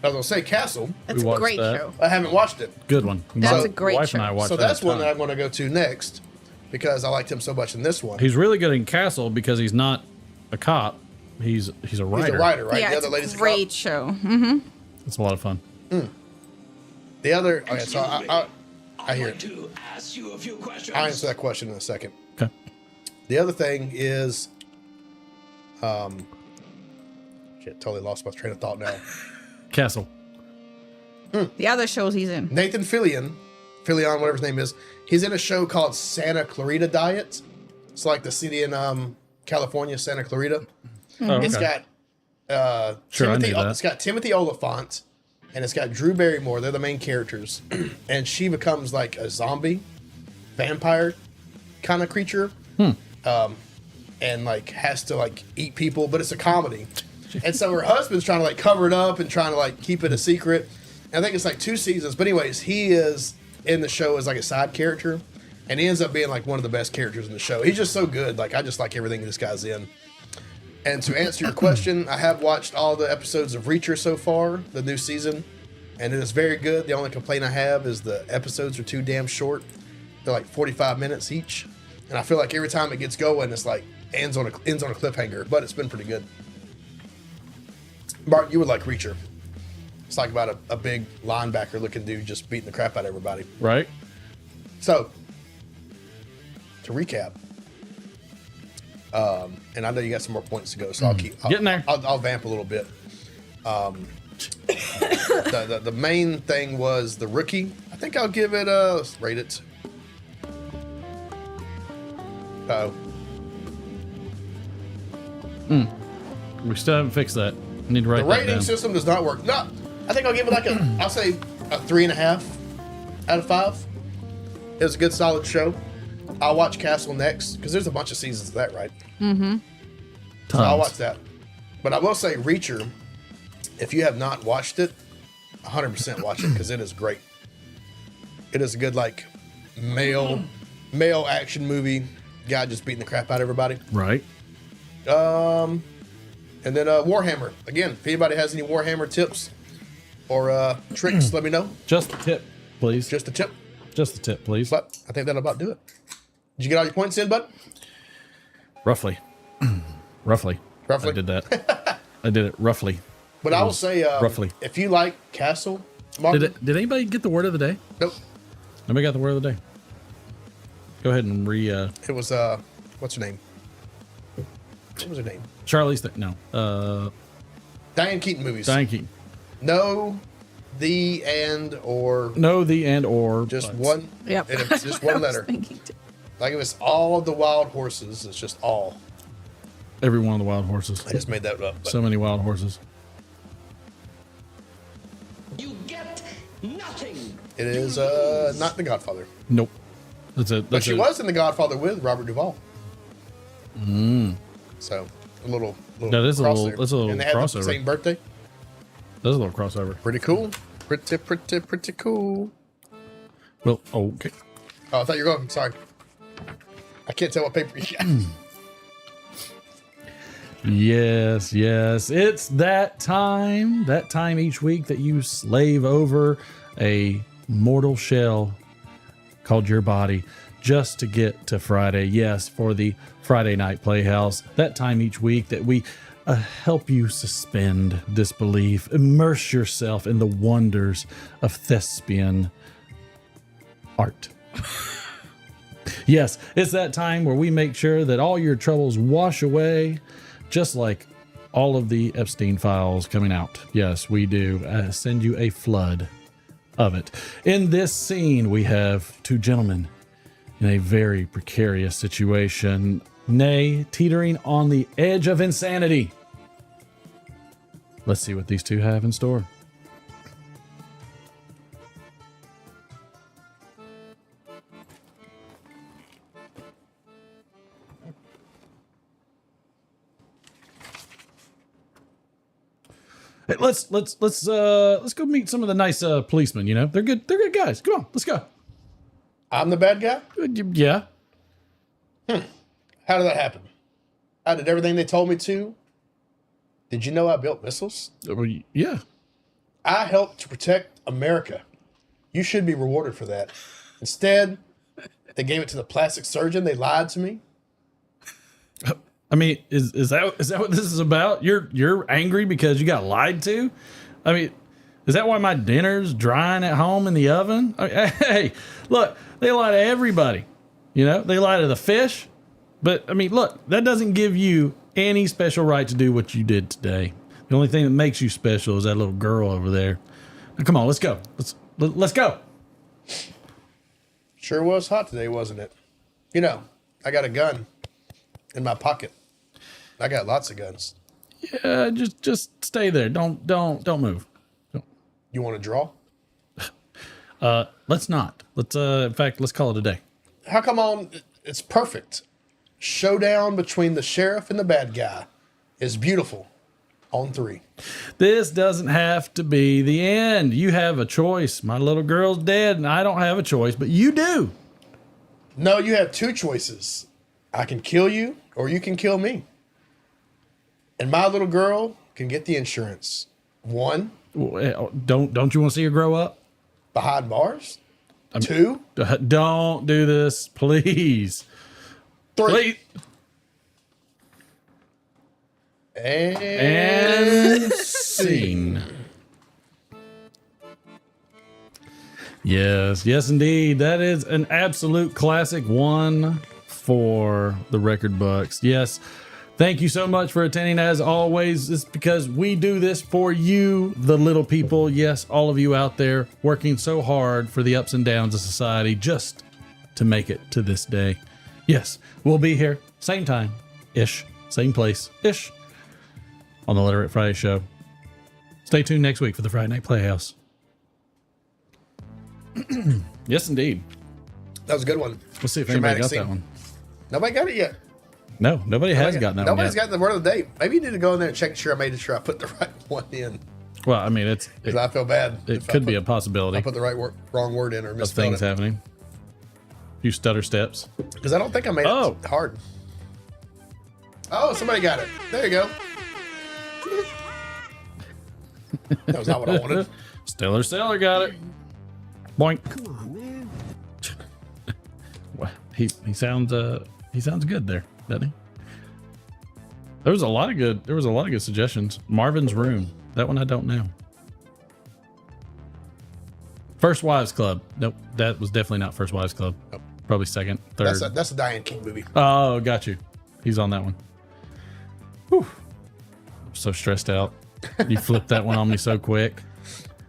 I was going to say Castle. That's a watched great that. show. I haven't watched it. Good one. That's My a great wife and I show. watched So that that's a one that ton. I'm going to go to next because I liked him so much in this one. He's really good in Castle because he's not a cop. He's a writer. He's a writer, right? Yeah, The it's other lady's a a great cop. show. Mm-hmm. It's a lot of fun. The other, okay, so I hear it. To ask you a few questions. I'll answer that question in a second. Okay. The other thing is, shit, totally lost my train of thought now. Castle. The other shows he's in. Nathan Fillion, whatever his name is, he's in a show called Santa Clarita Diet. It's like the city in California, Santa Clarita. Oh, It's okay. got Sure, I Timothy. knew that. It's got Timothy Oliphant, and it's got Drew Barrymore. They're the main characters, and she becomes like a zombie, vampire kind of creature, and like has to like eat people. But it's a comedy, and so her husband's trying to like cover it up and trying to like keep it a secret. And I think it's like 2 seasons, but anyways, he is in the show as like a side character, and he ends up being like one of the best characters in the show. He's just so good. Like I just like everything this guy's in. And to answer your question, I have watched all the episodes of Reacher so far, the new season, and it is very good. The only complaint I have is the episodes are too damn short. They're like 45 minutes each, and I feel like every time it gets going, it's like ends on a cliffhanger. But it's been pretty good. Martin, you would like Reacher. It's like about a big linebacker looking dude just beating the crap out of everybody. Right? So, to recap, and I know you got some more points to go, so I'll Getting there. I'll vamp a little bit. The main thing was the rookie. I think I'll give it let's rate it. We still haven't fixed that. I need to write The that rating down. system does not work. No, I think I'll give it like I'll say a 3.5 out of 5. It was a good solid show. I'll watch Castle next because there's a bunch of seasons of that, right? Mm-hmm. So I'll Tons. watch that. But I will say Reacher, if you have not watched it, 100% watch it because it is great. It is a good like male action movie. Guy just beating the crap out of everybody. Right. And then Warhammer. Again, if anybody has any Warhammer tips or tricks, let me know. Just a tip, please. Just a tip. Just a tip, please. But I think that'll about do it. Did you get all your points in, bud? Roughly. Roughly. Roughly? I did that. I did it roughly. But I will say, roughly. if you like Castle, Martin, Did anybody get the word of the day? nope. Nobody got the word of the day. Go ahead and It was what's her name? What was her name? Charlie's thing. No. Diane Keaton movies. Diane Keaton. No, the and or No, the and or. just but- one. Yep. And it's just one I was letter. thinking too. Like if it's all of the wild horses, it's just all. Every one of the wild horses. I just made that up. But So many wild horses. You get nothing. it is not The Godfather. Nope. That's it. But That's she it. was in The Godfather with Robert Duvall. So a little That is a cross little- there. that's a little and they had the crossover. same birthday. That's a little crossover. Pretty cool. Pretty cool. Well, okay. Oh, I thought you were going. Sorry. I can't tell what paper you got. Yes, yes. It's that time each week that you slave over a mortal shell called your body just to get to Friday. Yes, for the Friday Night Playhouse. That time each week that we help you suspend disbelief, immerse yourself in the wonders of thespian art. Yes, it's that time where we make sure that all your troubles wash away, just like all of the Epstein files coming out. Yes, we do send you a flood of it. In this scene, we have two gentlemen in a very precarious situation, nay, teetering on the edge of insanity. Let's see what these two have in store. Hey, let's go meet some of the nice policemen. You know, they're good guys. Come on, let's go. I'm the bad guy? Yeah. How did that happen? I did everything they told me to. Did you know I built missiles? Yeah. I helped to protect America. You should be rewarded for that. Instead, they gave it to the plastic surgeon. They lied to me. I mean, is that what this is about? You're angry because you got lied to? I mean, is that why my dinner's drying at home in the oven? Hey, look, they lie to everybody. You know, they lie to the fish. But I mean, look, that doesn't give you any special right to do what you did today. The only thing that makes you special is that little girl over there. Now, come on, let's go. Let's go. Sure was hot today, wasn't it? You know, I got a gun in my pocket. I got lots of guns. Yeah, just stay there. Don't move. You want to draw? Let's not. In fact, let's call it a day. How come on? It's perfect. Showdown between the sheriff and the bad guy is beautiful. On 3. This doesn't have to be the end. You have a choice. My little girl's dead, and I don't have a choice, but you do. No, you have 2 choices. I can kill you, or you can kill me. And my little girl can get the insurance. 1, Don't you want to see her grow up? behind bars. 2, Don't do this, please. 3. Please. And scene. Yes, indeed. That is an absolute classic one for the record books. Yes. Thank you so much for attending. As always, it's because we do this for you, the little people. Yes, all of you out there working so hard for the ups and downs of society just to make it to this day. Yes, we'll be here, same time-ish, same place-ish, on the Literate Friday show. Stay tuned next week for the Friday Night Playhouse. Yes, indeed. That was a good one. Let's see if anybody got scene. that one. Nobody got it yet. No, nobody has gotten that one Nobody's yet. gotten the word of the day. Maybe you need to go in there and check sure I made sure I put the right one in. Well, I mean, Because I feel bad. it could be a possibility I put the wrong word in or of misspelled things it. happening. A few stutter steps. Because I don't think I made it hard. Oh, somebody got it. There you go. That was not what I wanted. Stellar Sailor got it. Boink. Come on, man. Well, he sounds good there, doesn't he? There was a lot of good suggestions. Marvin's Room. That one I don't know. First Wives Club. Nope, that was definitely not First Wives Club. Nope. Probably second, third. That's a Diane King movie. Oh, got you. He's on that one. Whew. I'm so stressed out. You flipped that one on me so quick.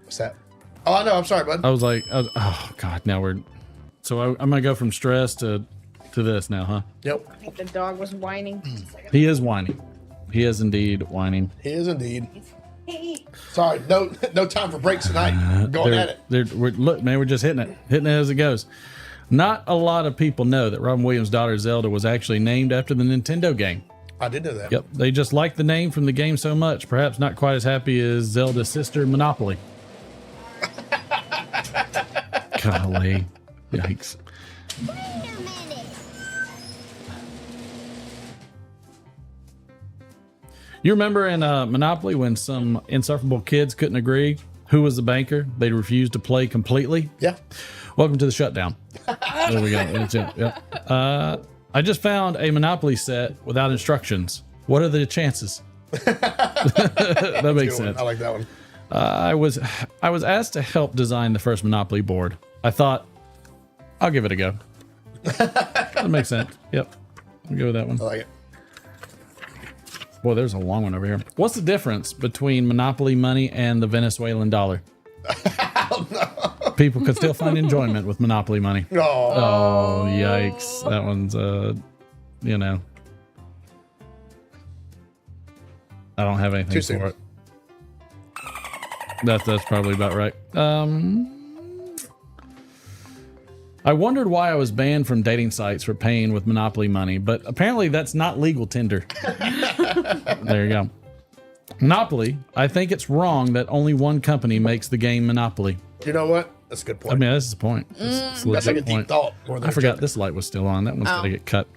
What's that? Oh, I know. I'm sorry, bud. I was oh God, now we're. So I'm gonna go from stress to this now, huh? Yep. I think the dog was whining. He is whining. He is indeed whining. He is indeed. Sorry, no time for breaks tonight. Going at it. Look, man, we're just hitting it as it goes. Not a lot of people know that Robin Williams' daughter Zelda was actually named after the Nintendo game. I did know that. Yep, they just liked the name from the game so much. Perhaps not quite as happy as Zelda's sister Monopoly. Golly, yikes! You remember in Monopoly when some insufferable kids couldn't agree who was the banker? They refused to play completely. Yeah. Welcome to the shutdown. There we go. Yep. I just found a Monopoly set without instructions. What are the chances? That makes sense. I like that one. I was asked to help design the first Monopoly board. I thought, I'll give it a go. That makes sense. Yep. I'll go with that one. I like it. Boy, there's a long one over here. What's the difference between Monopoly money and the Venezuelan dollar? People could still find enjoyment with Monopoly money. Oh, yikes. That one's, you know. I don't have anything Too soon. for it. That's probably about right. I wondered why I was banned from dating sites for paying with Monopoly money, but apparently that's not legal Tinder. There you go. Monopoly, I think it's wrong that only one company makes the game Monopoly. You know what? That's a good point. I mean, that's the point. It's a That's like a legit deep point. thought. More than I forgot this light was still on. That one's got to get cut.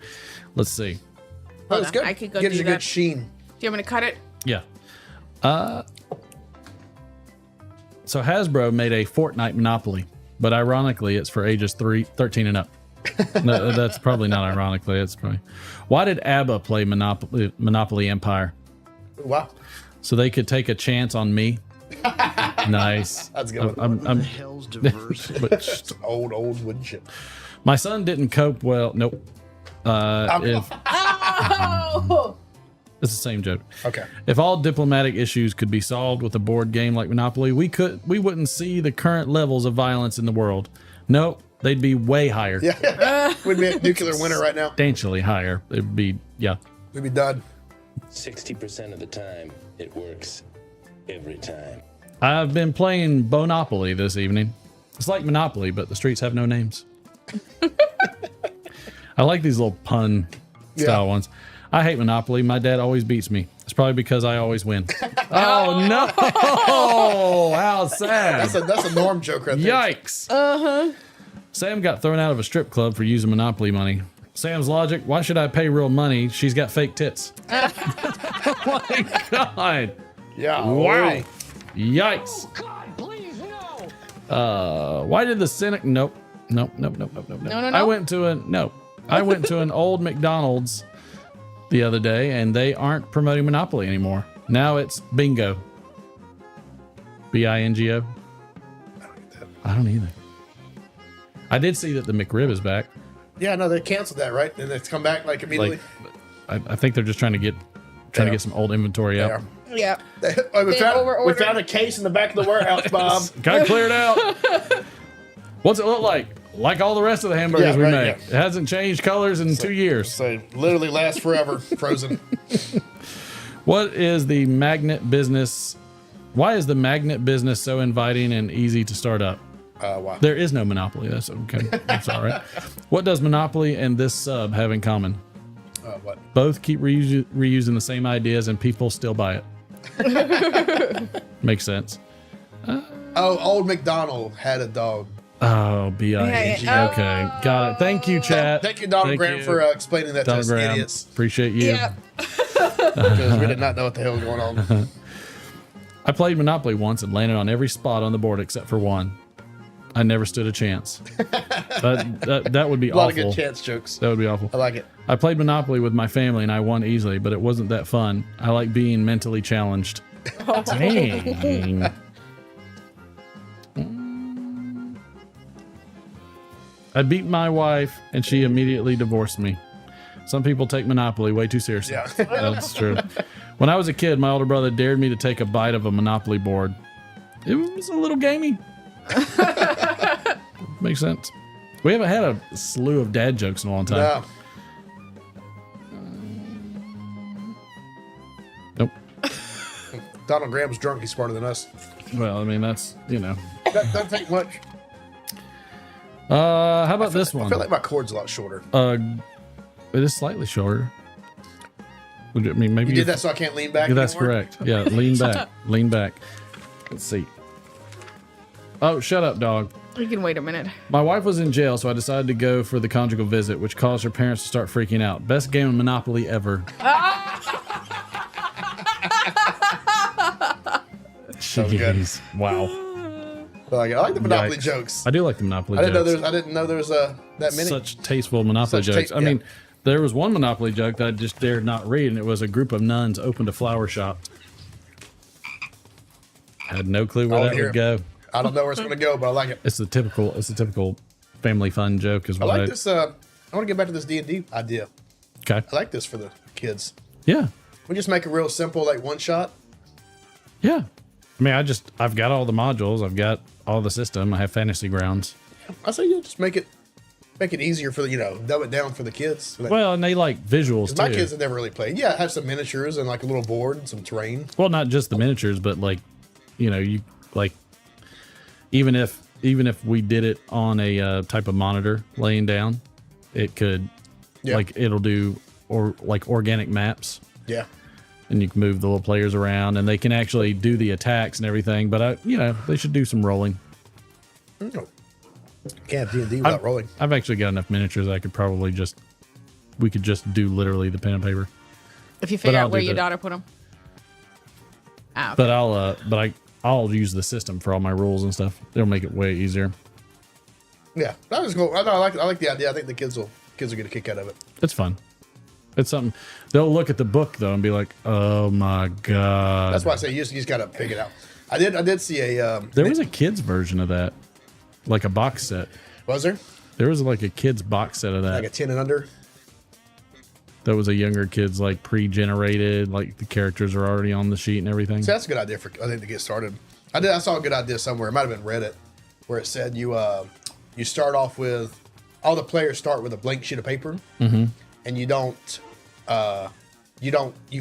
Let's see. Oh, it's good. I could go Gives do you that. good sheen. Do you want me to cut it? Yeah. So Hasbro made a Fortnite Monopoly, but ironically, it's for ages 13 and up. No, that's probably not ironically. It's probably. Why did ABBA play Monopoly Empire? Wow. So they could take a chance on me. Nice. That's good. I'm Hell's diversity. but Old wooden ship. my son didn't cope well. Nope. If Oh! it's the same joke. Okay. If all diplomatic issues could be solved with a board game like Monopoly, we wouldn't see the current levels of violence in the world. Nope, they'd be way higher. Yeah. We'd be a nuclear winter right now. Substantially higher. It'd be We'd be done. 60% of the time, it works every time. I've been playing Bonopoly this evening. It's like Monopoly, but the streets have no names. I like these little pun style ones. I hate Monopoly. My dad always beats me. It's probably because I always win. Oh no! How sad. That's a Norm joke right there. Yikes. Sam got thrown out of a strip club for using Monopoly money. Sam's logic, why should I pay real money? She's got fake tits. Oh my God. Yeah. Wow. Yikes. God, please, no! Why did the Senate? Nope. No. I went to an old McDonald's the other day, and they aren't promoting Monopoly anymore. Now it's Bingo. Bingo. I don't either. I did see that the McRib is back. Yeah, no, they canceled that, right? And it's come back like immediately. I think they're just trying to get some old inventory out. Yeah. We found a case in the back of the warehouse, Bob. Got cleared out. What's it look like? Like all the rest of the hamburgers we make. yeah. It hasn't changed colors in 2 years. So literally lasts forever, frozen. What is the magnet business? Why is the magnet business so inviting and easy to start up? Wow. There is no Monopoly. That's okay. That's all right. What does Monopoly and this sub have in common? What? Both keep reusing the same ideas and people still buy it. Makes sense. Old McDonald had a dog. Oh, B-I-N-G. Yeah. Okay. Got it. Thank you, chat. Thank you, Donald Graham, for explaining that Donald to us Graham. idiots. Appreciate you. Yeah. Because we did not know what the hell was going on. I played Monopoly once and landed on every spot on the board except for one. I never stood a chance. That would be A lot awful. of good chance jokes. That would be awful. I like it. I played Monopoly with my family and I won easily, but it wasn't that fun. I like being mentally challenged. Dang. I beat my wife and she immediately divorced me. Some people take Monopoly way too seriously. Yeah. That's true. When I was a kid, my older brother dared me to take a bite of a Monopoly board. It was a little gamey. Makes sense. We haven't had a slew of dad jokes in a long time. No. Nope. Donald Graham's drunk. He's smarter than us. Well, I mean, that's, That doesn't take much. How about this one? I feel like my cord's a lot shorter. It is slightly shorter. I mean, maybe You did that so I can't lean back Yeah, that's anymore? correct. Yeah, lean back. Lean back. Let's see. Oh, shut up, dog. We can wait a minute. My wife was in jail, so I decided to go for the conjugal visit, which caused her parents to start freaking out. Best game of Monopoly ever. good. Jeez. Wow. I like the Monopoly Yikes. jokes. I do like the Monopoly I didn't jokes. know there was that many. Such tasteful Monopoly Such jokes. ta- I yeah. mean, there was one Monopoly joke that I just dared not read, and it was a group of nuns opened a flower shop. Had no clue where I that wanna hear would it. go. I don't know where it's going to go, but I like it. It's a typical family fun joke, is I what like this. I want to get back to this D&D idea. Okay. I like this for the kids. Yeah. We just make it real simple, like one shot. Yeah. I mean, I've got all the modules. I've got all the system. I have Fantasy Grounds. I say, yeah, just make it easier for the, dumb it down for the kids. Well, and they like visuals too. My kids have never really played. Yeah, have some miniatures and like a little board and some terrain. Well, not just the miniatures, but like, you like even if we did it on a type of monitor laying down, it could like it'll do like organic maps. Yeah. And you can move the little players around, and they can actually do the attacks and everything. But they should do some rolling. Can't D&D without rolling. I've actually got enough miniatures I could probably we could just do literally the pen and paper. If you figure out where your daughter put them. Ah, okay. But I'll use the system for all my rules and stuff. It'll make it way easier. Yeah, that was cool. I like the idea. I think the kids will get a kick out of it. It's fun. It's something they'll look at the book though and be like, "Oh my god!" That's why I say you just gotta pick it out. I did see a. There was a kids version of that, like a box set. Was there? There was like a kids box set of that, like a 10 and under. That was a younger kids, like pre-generated, like the characters are already on the sheet and everything. So that's a good idea I think to get started. I saw a good idea somewhere. It might have been Reddit, where it said you start off with all the players start with a blank sheet of paper, and you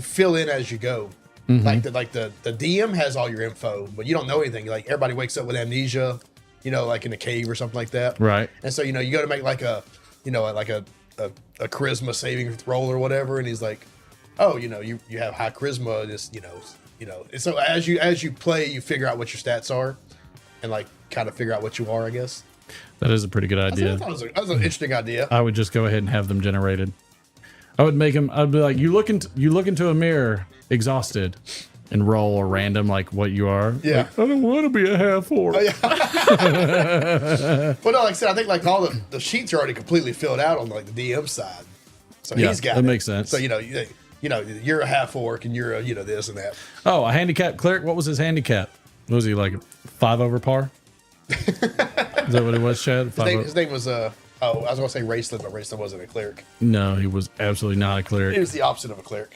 fill in as you go. Like the DM has all your info, but you don't know anything. Like everybody wakes up with amnesia, like in a cave or something like that. Right. And so you go to make like a charisma saving roll or whatever, and he's like, oh, you have high charisma. Just And so as you play, you figure out what your stats are, and like kind of figure out what you are, I guess. That is a pretty good idea. That was an interesting idea. I would just go ahead and have them generated. I would make them. I'd be like, you look into a mirror, exhausted, and roll a random like what you are. Yeah. Like, I don't want to be a half orc. Oh, yeah. Well, no, like I said, I think like all the sheets are already completely filled out on like the DM side, so he's got that it. Makes sense. So you're a half orc and you're a this and that. Oh, a handicapped cleric. What was his handicap? Was he like 5 over par? Is that what it was, Chad? His name was I was gonna say Raceland, but Raceland wasn't a cleric. No, he was absolutely not a cleric. He was the opposite of a cleric.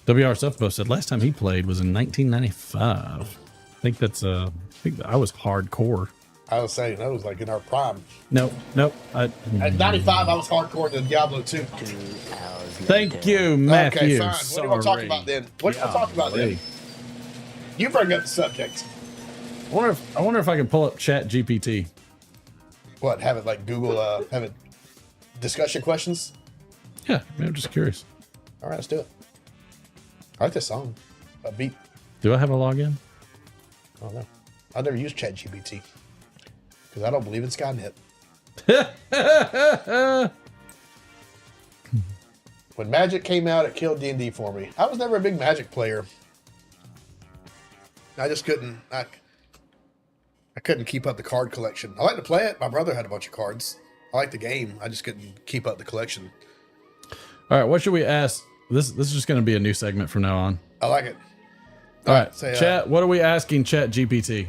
W.R. Suffolk said last time he played was in 1995. I think I was hardcore. I was saying that was like in our prime. Nope. At 95, I was hardcore to Diablo 2. Thank you, Matthew. Okay, fine. What do you want to talk about then? You bring up the subject. I wonder if I can pull up Chat GPT. What? Have it like Google? Have it discussion questions? Yeah, I'm just curious. All right, let's do it. I like this song. A beat. Do I have a login? I don't know. I've never used ChatGPT because I don't believe in Skynet. When Magic came out, it killed D&D for me. I was never a big Magic player. I just couldn't. I couldn't keep up the card collection. I like to play it. My brother had a bunch of cards. I like the game. I just couldn't keep up the collection. All right, what should we ask? This is just going to be a new segment from now on. I like it. All right, Chat. What are we asking Chat GPT?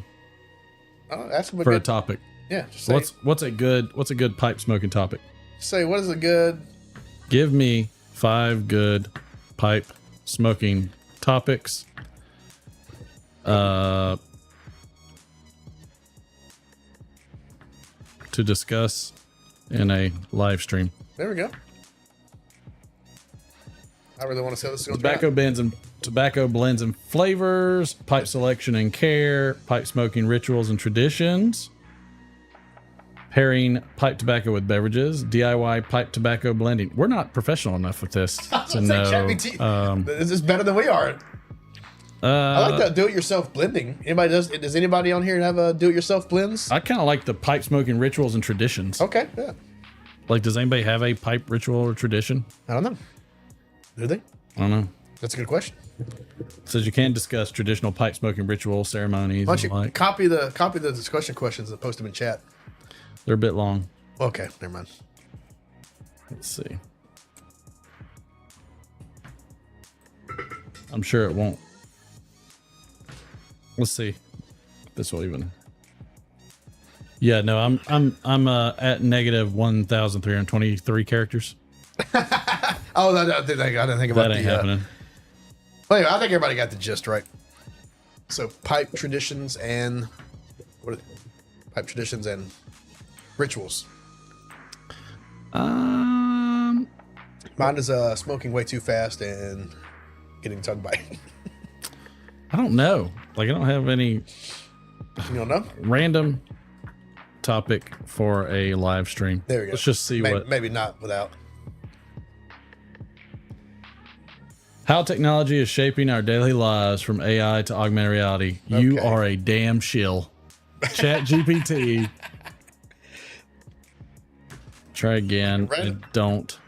Ask him for a topic. Yeah. Say, what's a good pipe smoking topic? Say what is a good? Give me 5 good pipe smoking topics. To discuss in a live stream. There we go. I really want to say this. Tobacco blends and flavors, pipe selection and care, pipe smoking rituals and traditions, pairing pipe tobacco with beverages, DIY pipe tobacco blending. We're not professional enough with this to know. This is better than we are. I like that do-it-yourself blending. Does anybody on here have a do-it-yourself blends? I kind of like the pipe smoking rituals and traditions. Okay, yeah. Like, does anybody have a pipe ritual or tradition? I don't know. Do they? I don't know. That's a good question. It says you can discuss traditional pipe smoking rituals, ceremonies. Why don't you copy the discussion questions and post them in chat? They're a bit long. Okay, never mind. Let's see. I'm sure it won't. Let's see. This will even. Yeah, no, I'm at negative 1,323 characters. Oh, I didn't think about that. Ain't happening. Well, anyway, I think everybody got the gist right. So, pipe traditions and pipe traditions and rituals. Mine is smoking way too fast and getting tongue bite. I don't know. Like I don't have any You don't know? random topic for a live stream. There we go. Let's just see maybe not without. How technology is shaping our daily lives from AI to augmented reality. You Okay. are a damn shill. Chat GPT. Try again. I don't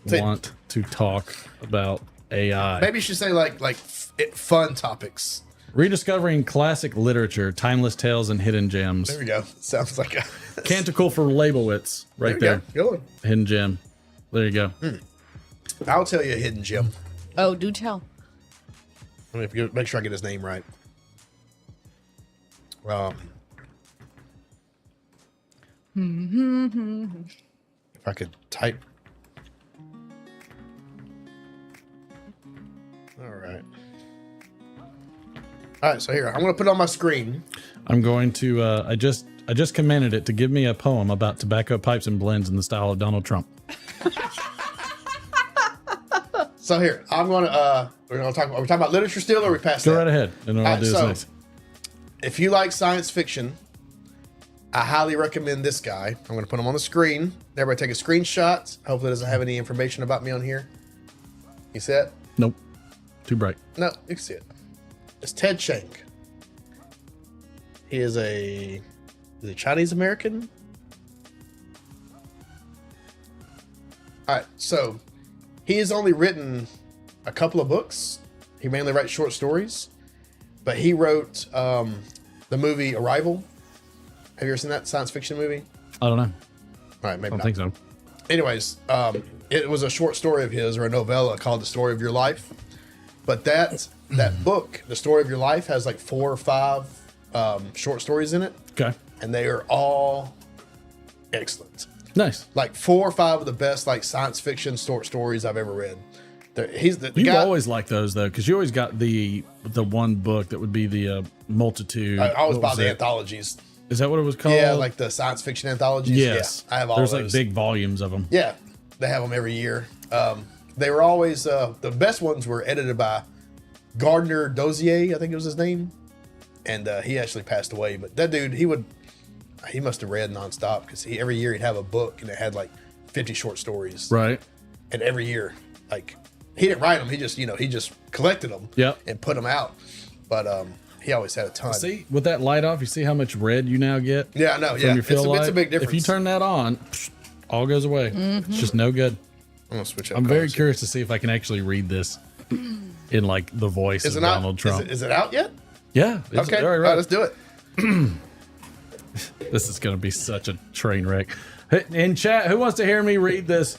want to talk about AI. Maybe you should say like fun topics. Rediscovering classic literature, timeless tales, and hidden gems. There we go. Sounds like a Canticle for Leibowitz, right there. Go on. Hidden gem. There you go. I'll tell you a hidden gem. Oh, do tell. Let me make sure I get his name right. If I could type. All right. All right. So here, I'm going to put it on my screen. I'm going to. I just commanded it to give me a poem about tobacco pipes and blends in the style of Donald Trump. So here, I'm going to. We're going to talk. Are we talking about literature still, or are we past that? Go right ahead, and then I'll do this next. If you like science fiction, I highly recommend this guy. I'm going to put him on the screen. Everybody take a screenshot. Hopefully it doesn't have any information about me on here. You see it? Nope. Too bright. No, you can see it. It's Ted Chiang. He is a Chinese American. All right, so he has only written a couple of books. He mainly writes short stories, but he wrote the movie Arrival. Have you ever seen that science fiction movie? I don't know. All right, maybe I don't not. think so. Anyways, it was a short story of his, or a novella called The Story of Your Life. But that book, The Story of Your Life, has like 4 or 5 short stories in it. Okay. And they are all excellent. Nice. Like 4 or 5 of the best like science fiction short stories I've ever read. He's the You guy. always like those though, because you always got the one book that would be the multitude. I always what buy was the it? anthologies. Is that what it was called? Yeah, like the science fiction anthologies. Yes. Yeah, I have all There's those. like big volumes of them. Yeah, they have them every year. They were always the best ones were edited by Gardner Dozier, I think it was his name, and he actually passed away. But that dude, he must have read nonstop because every year he'd have a book and it had like 50 short stories. Right. And every year, like he didn't write them, he just collected them. Yep. And put them out. But he always had a ton. See, with that light off, you see how much red you now get? Yeah, I know. From Yeah, your fill it's a light? big difference. If you turn that on, all goes away. It's just no good. I'm gonna switch up. I'm very colors here. curious to see if I can actually read this in like the voice Is of it Donald out? Trump. Is it out yet? Yeah. It's, Okay. All All right. right, let's do it. This is going to be such a train wreck. Hey, in chat, who wants to hear me read this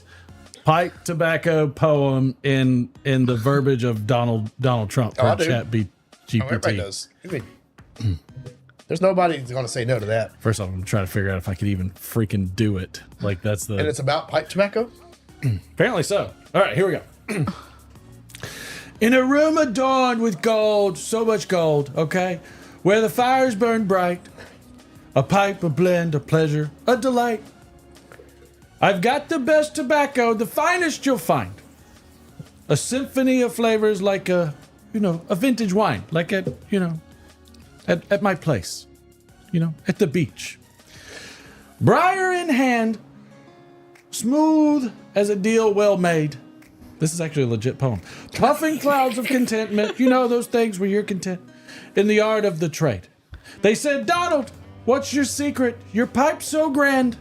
pipe tobacco poem in the verbiage of Donald Trump Oh, I from do. Chat GPT? Everybody does. There's nobody going to say no to that. First off, I'm trying to figure out if I could even freaking do it. Like that's the. And it's about pipe tobacco? Apparently so. All right, here we go. In a room adorned with gold, so much gold, okay, where the fires burn bright, a pipe, a blend, a pleasure, a delight. I've got the best tobacco, the finest you'll find. A symphony of flavors like a vintage wine, like at my place, at the beach. Briar in hand, smooth as a deal well made. This is actually a legit poem. Puffing clouds of contentment, those things where you're content in the art of the trade. They said, Donald, what's your secret? Your pipe's so grand.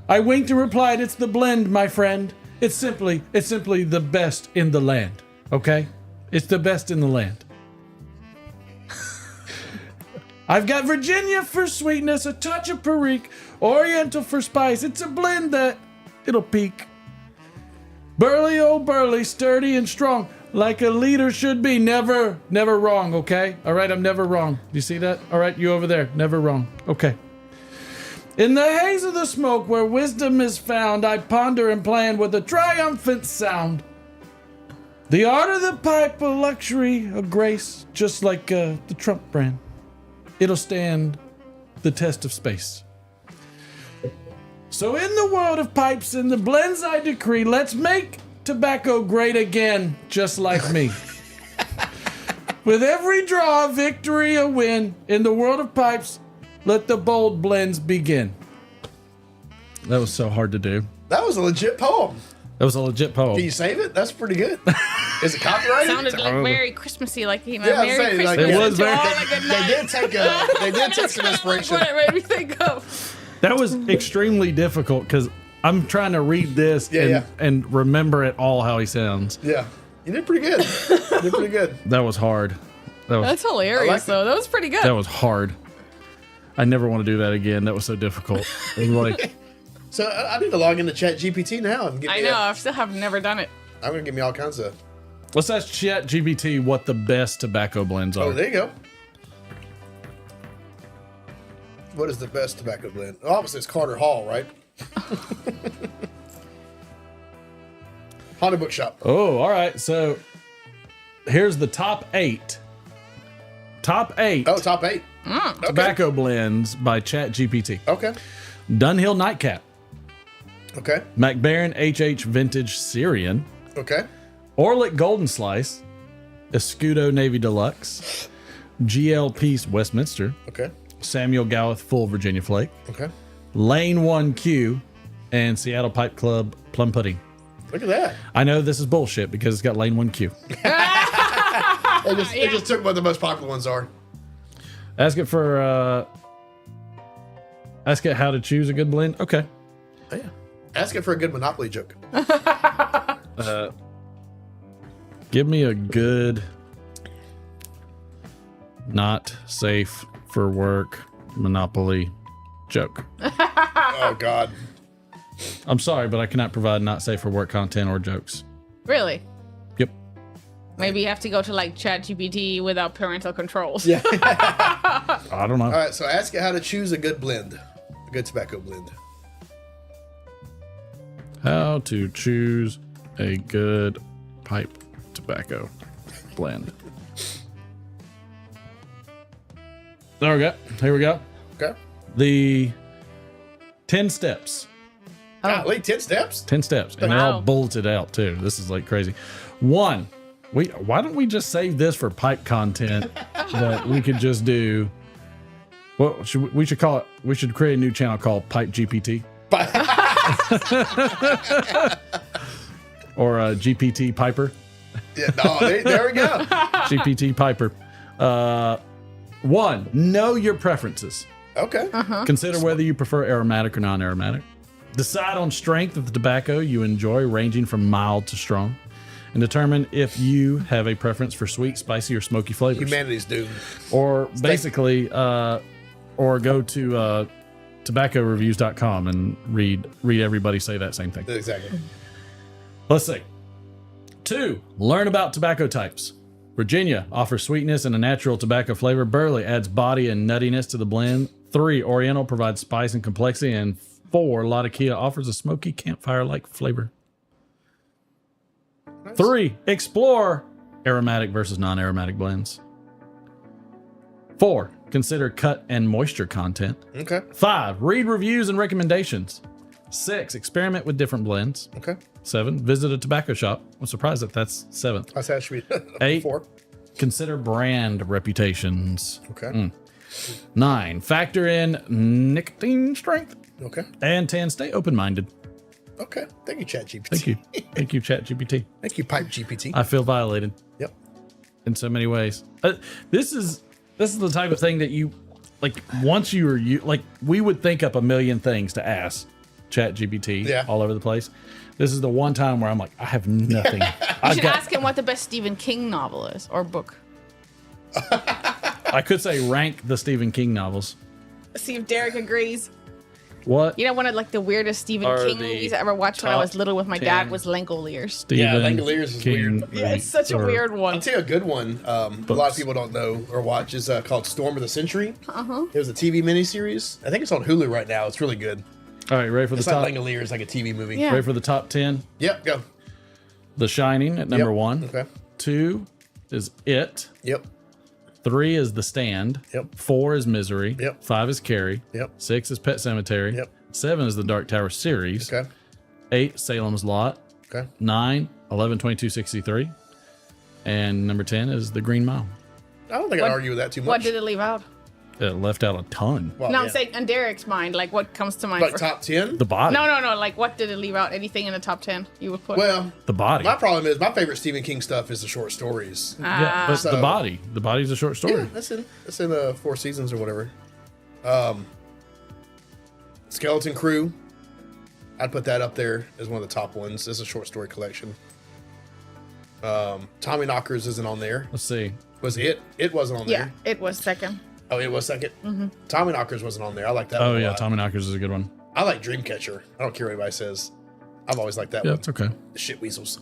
I winked and replied, it's the blend, my friend. It's simply the best in the land. Okay? It's the best in the land. I've got Virginia for sweetness, a touch of Perique, Oriental for spice. It's a blend that it'll peak. Burly, oh burly, sturdy and strong, like a leader should be. Never wrong, okay? All right, I'm never wrong. You see that? All right, you over there, never wrong. Okay. In the haze of the smoke where wisdom is found, I ponder and plan with a triumphant sound. The art of the pipe, a luxury, a grace, just like the Trump brand. It'll stand the test of space. So in the world of pipes and the blends I decree, let's make tobacco great again, just like me. With every draw, victory, a win. In the world of pipes, let the bold blends begin. That was so hard to do. That was a legit poem. That was a legit poem. Can you save it? That's pretty good. Is it copyrighted? Sounded like very Christmassy, like, you know, Yeah, I'm Merry saying, Christmas. like, it was to very- all, like a They night. did take some inspiration. What it made me think of. That was extremely difficult because I'm trying to read this Yeah, and remember it all how he sounds. Yeah, you did pretty good. You did pretty good. That was hard. That's hilarious, liked it. though. That was pretty good. That was hard. I never want to do that again. That was so difficult. It was like, So I need to log into ChatGPT now and get me. I know. I still have never done it. I'm gonna give me all kinds of. let's ask ChatGPT what the best tobacco blends are. Oh, there you go. What is the best tobacco blend? Oh, obviously it's Carter Hall, right? Haunted Bookshop. Oh, all right. So here's the top 8. Top 8 Oh, top 8. Okay. tobacco blends by ChatGPT. Okay. Dunhill Nightcap, Okay. McBaron HH Vintage Syrian, Okay. Orlick Golden Slice, Escudo Navy Deluxe, GL Peace Westminster, Okay. Samuel Gowith Full Virginia Flake, Okay. Lane 1Q, and Seattle Pipe Club Plum Pudding. Look at that. I know this is bullshit because it's got Lane 1Q. It just took what the most popular ones are. Ask it how to choose a good blend. Okay. Oh, yeah. Ask it for a good Monopoly joke. Give me a good, not safe for work Monopoly joke. Oh, God. I'm sorry, but I cannot provide not safe for work content or jokes. Really? Yep. Maybe you have to go to like ChatGPT without parental controls. Yeah. I don't know. All right, so ask it how to choose a good blend, a good tobacco blend. How to choose a good pipe tobacco blend. There we go. Here we go. Okay. The 10 steps. Golly, 10 steps? 10 steps. And they're all Wow. bulleted out too. This is like crazy. 1, why don't we just save this for pipe content that we could just do? Well, we should call it, we should create a new channel called Pipe GPT. Or GPT Piper. Yeah, no, there we go. GPT Piper. 1, know your preferences. Okay. Consider whether you prefer aromatic or non-aromatic. Decide on strength of the tobacco you enjoy, ranging from mild to strong. And determine if you have a preference for sweet, spicy, or smoky flavors. Humanity's doomed. Or basically, or go to tobaccoreviews.com and read everybody say that same thing. Exactly. Let's see. 2, learn about tobacco types. Virginia offers sweetness and a natural tobacco flavor. Burley adds body and nuttiness to the blend. 3, Oriental provides spice and complexity. And 4, Latakia offers a smoky campfire-like flavor. Nice. 3, explore aromatic versus non-aromatic blends. 4, consider cut and moisture content. Okay. 5, read reviews and recommendations. 6, experiment with different blends. Okay. 7, visit a tobacco shop. I'm surprised that that's 7th. That's actually 8, 4. consider brand reputations. Okay. 9, factor in nicotine strength. Okay. And 10, stay open-minded. Okay. Thank you, ChatGPT. Thank you. Thank you, ChatGPT. Thank you, Pipe GPT. I feel violated Yep. in so many ways. This is the type of thing that you, like, once we would think up a million things to ask ChatGPT all over the place. This is the one time where I'm like, I have nothing. You should ask him what the best Stephen King novel is or book. I could say rank the Stephen King novels. See if Derek agrees. What? You know, one of like the weirdest Stephen Are King the movies I ever watched when I top was little with my 10 dad was Langoliers. Stephen Langoliers is King weird. Yeah, it's such a weird one. I'll tell you a good one. A lot of people don't know or watch is called Storm of the Century. It was a TV miniseries. I think it's on Hulu right now. It's really good. All right, ready for the It's top? like Langoliers, like a TV movie. Yeah. Ready for the top 10? Yep. Go. The Shining at number 1. Okay. 2 is It. Yep. 3 is The Stand. Yep. 4 is Misery. Yep. 5 is Carrie. Yep. 6 is Pet Cemetery. Yep. 7 is the Dark Tower series. Okay. 8, Salem's Lot. Okay. 9, 11/22/63. And number 10 is The Green Mile. I don't think I'd argue with that too much. What did it leave out? It left out a ton. Well, No, yeah. I'm saying in Derek's mind, like what comes to mind? Like for... top 10? The body. No. Like what did it leave out? Anything in the top 10 you would put? Well, The body. my problem is my favorite Stephen King stuff is the short stories. Yeah, but So- the body. The body's a short story. Yeah, that's in 4 seasons or whatever. Skeleton Crew. I'd put that up there as one of the top ones. It's a short story collection. Tommy Knockers isn't on there. Let's see. Was it? It wasn't on yeah, there. it was second. Oh, it was second? Mm-hmm. Tommy Knockers wasn't on there. I like that Oh one a yeah, lot. Tommy Knockers is a good one. I like Dreamcatcher. I don't care what anybody says. I've always liked that Yeah, one. it's okay. The shit weasels.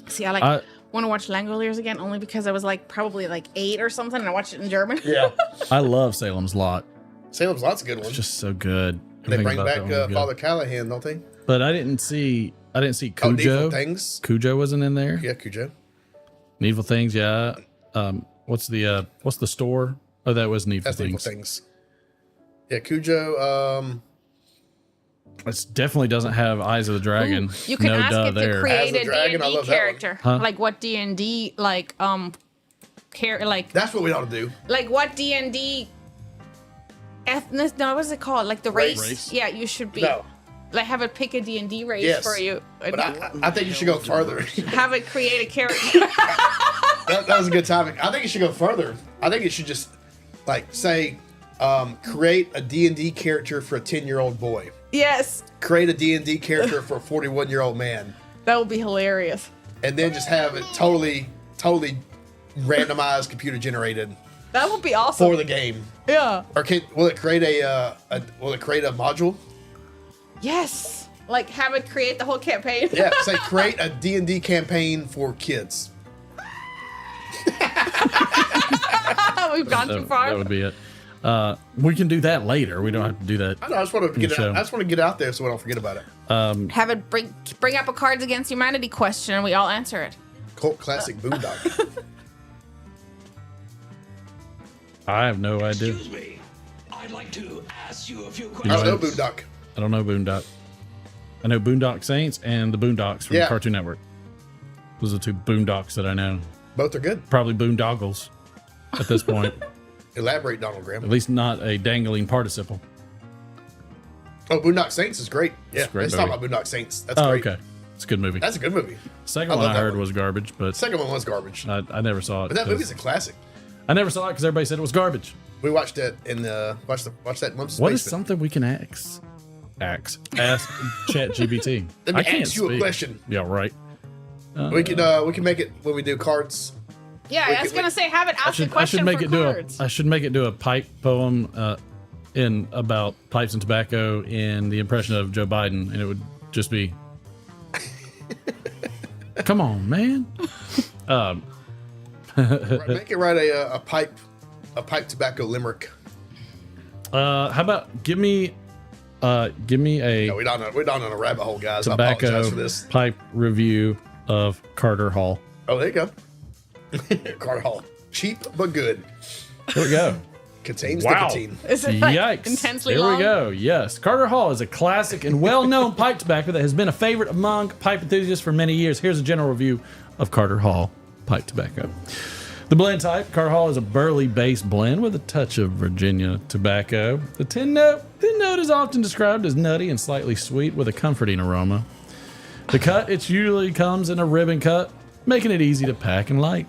See, I want to watch Langoliers again only because I was like probably like 8 or something and I watched it in German. Yeah. I love Salem's Lot. Salem's Lot's a good one. It's just so good. They Everything bring about back that one was good. Father Callahan, don't they? But I didn't see Oh, Cujo. Needful Things. Cujo wasn't in there. Yeah, Cujo. Needful Things, yeah. What's the store? Oh, that was Needful That's Needful Things. Things. Yeah, Cujo. It definitely doesn't have Eyes of the Dragon. You can no ask duh it to there. create As a the Dragon, I D&D love that one. character. Huh? Like what D&D like That's what we ought to do. like what D&D ethnic no what's it called? Like the race. Race? Yeah, you should be. No. Like have it pick a D&D race Yes. for you. But I think you should go further. Have it create a character. that was a good topic. I think you should go further. I think it should just, like, say, create a D&D character for a 10-year-old boy. Yes. Create a D&D character for a 41-year-old man. That would be hilarious. And then just have it totally randomized, computer-generated That would be awesome. for the game. Yeah. Or will it create a module? Yes. Like have it create the whole campaign. Yeah, say create a D&D campaign for kids. We've gone too far. That would be it. We can do that later. We don't have to do that. I know. I just want to get it. show. I just want to get out there so we don't forget about it. Have it bring up a Cards Against Humanity question and we all answer it. Cult classic Boondock. I have no idea. Excuse me. I'd like to ask you a few I don't know questions. Boondock. I don't know Boondock. I know Boondock Saints and the Boondocks from Yeah. Cartoon Network. Those are the two Boondocks that I know. Both are good. Probably Boondoggles at this point. Elaborate, Donald Graham. At least not a dangling participle. Oh, Boondock Saints is great. Yeah, It's a great let's talk movie. about Boondock Saints. That's Oh, great. okay. It's a good movie. That's a good movie. Second I one love I that heard one. was garbage, but Second one was garbage. I never saw it. But that 'cause- movie's a classic. I never saw it because everybody said it was garbage. We watched it in the watched that month's What is basement. something we can ask ChatGPT? Let me ask you a question. Yeah, right. We can make it when we do cards. Yeah, We I was could- gonna say have it ask a I question should make for it cards. I should make it do a pipe poem in about pipes and tobacco in the impression of Joe Biden, and it would just be, "Come on, man." Make it write a pipe tobacco limerick. How about give me a No, we're down on a rabbit hole, guys. I apologize tobacco for this. pipe review of Carter Hall. Oh, there you go. Carter Hall, cheap but good. Here we go. Contains Wow. nicotine. Is it like Yikes. intensely Here long? we go. Yes. Carter Hall is a classic and well-known pipe tobacco that has been a favorite among pipe enthusiasts for many years. Here's a general review of Carter Hall pipe tobacco. The blend type, Carter Hall is a burley-based blend with a touch of Virginia tobacco. The tin note is often described as nutty and slightly sweet with a comforting aroma. The cut, it usually comes in a ribbon cut, making it easy to pack and light.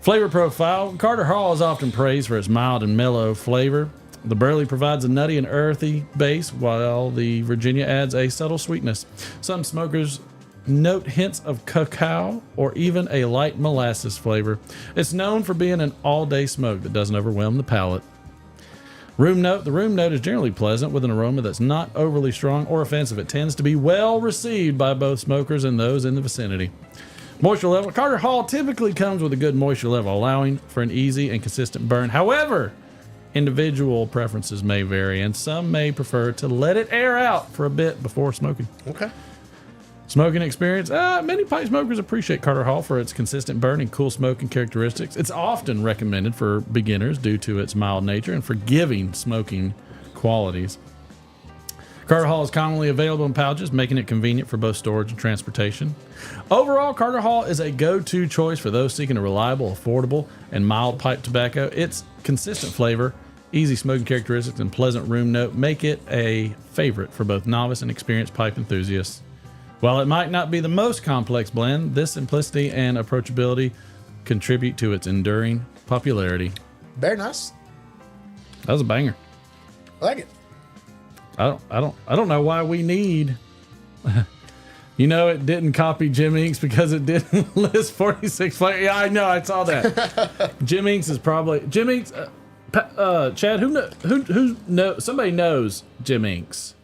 Flavor profile, Carter Hall is often praised for its mild and mellow flavor. The burley provides a nutty and earthy base, while the Virginia adds a subtle sweetness. Some smokers note hints of cacao or even a light molasses flavor. It's known for being an all-day smoke that doesn't overwhelm the palate. Room note, the room note is generally pleasant with an aroma that's not overly strong or offensive. It tends to be well received by both smokers and those in the vicinity. Moisture level, Carter Hall typically comes with a good moisture level, allowing for an easy and consistent burn. However, individual preferences may vary, and some may prefer to let it air out for a bit before smoking. Okay. Smoking experience, many pipe smokers appreciate Carter Hall for its consistent burn and cool smoking characteristics. It's often recommended for beginners due to its mild nature and forgiving smoking qualities. Carter Hall is commonly available in pouches, making it convenient for both storage and transportation. Overall, Carter Hall is a go-to choice for those seeking a reliable, affordable, and mild pipe tobacco. Its consistent flavor, easy smoking characteristics, and pleasant room note make it a favorite for both novice and experienced pipe enthusiasts. While it might not be the most complex blend, this simplicity and approachability contribute to its enduring popularity. Very nice. That was a banger. I like it. I don't know why we need. You know, it didn't copy Jim Inks because it didn't list 46 flavors. Yeah, I know. I saw that. Jim Inks is probably Jim Inks. Chad, who somebody knows Jim Inks?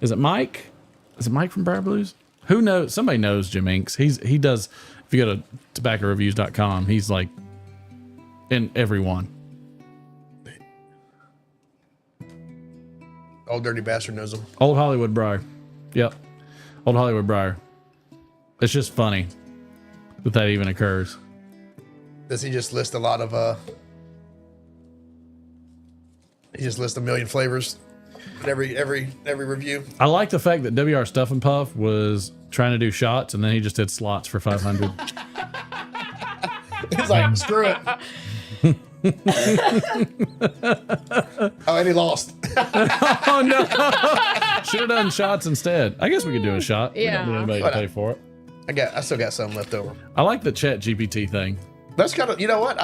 Is it Mike? Is it Mike from Briar Blues? Who knows? Somebody knows Jim Inks. He does. If you go to tobaccoreviews.com, he's like in every one. Old dirty bastard knows him. Old Hollywood Briar. Yep. Old Hollywood Briar. It's just funny that even occurs. Does he just list a lot of he just lists a million flavors in every review? I like the fact that WR Stuff and Puff was trying to do shots and then he just did slots for 500. He's like, screw it. Oh, and he lost. Oh no! Should have done shots instead. I guess we could do a shot. Yeah. We don't need anybody to pay for it. I still got some left over. I like the Chat GPT thing. That's kind of, you know what?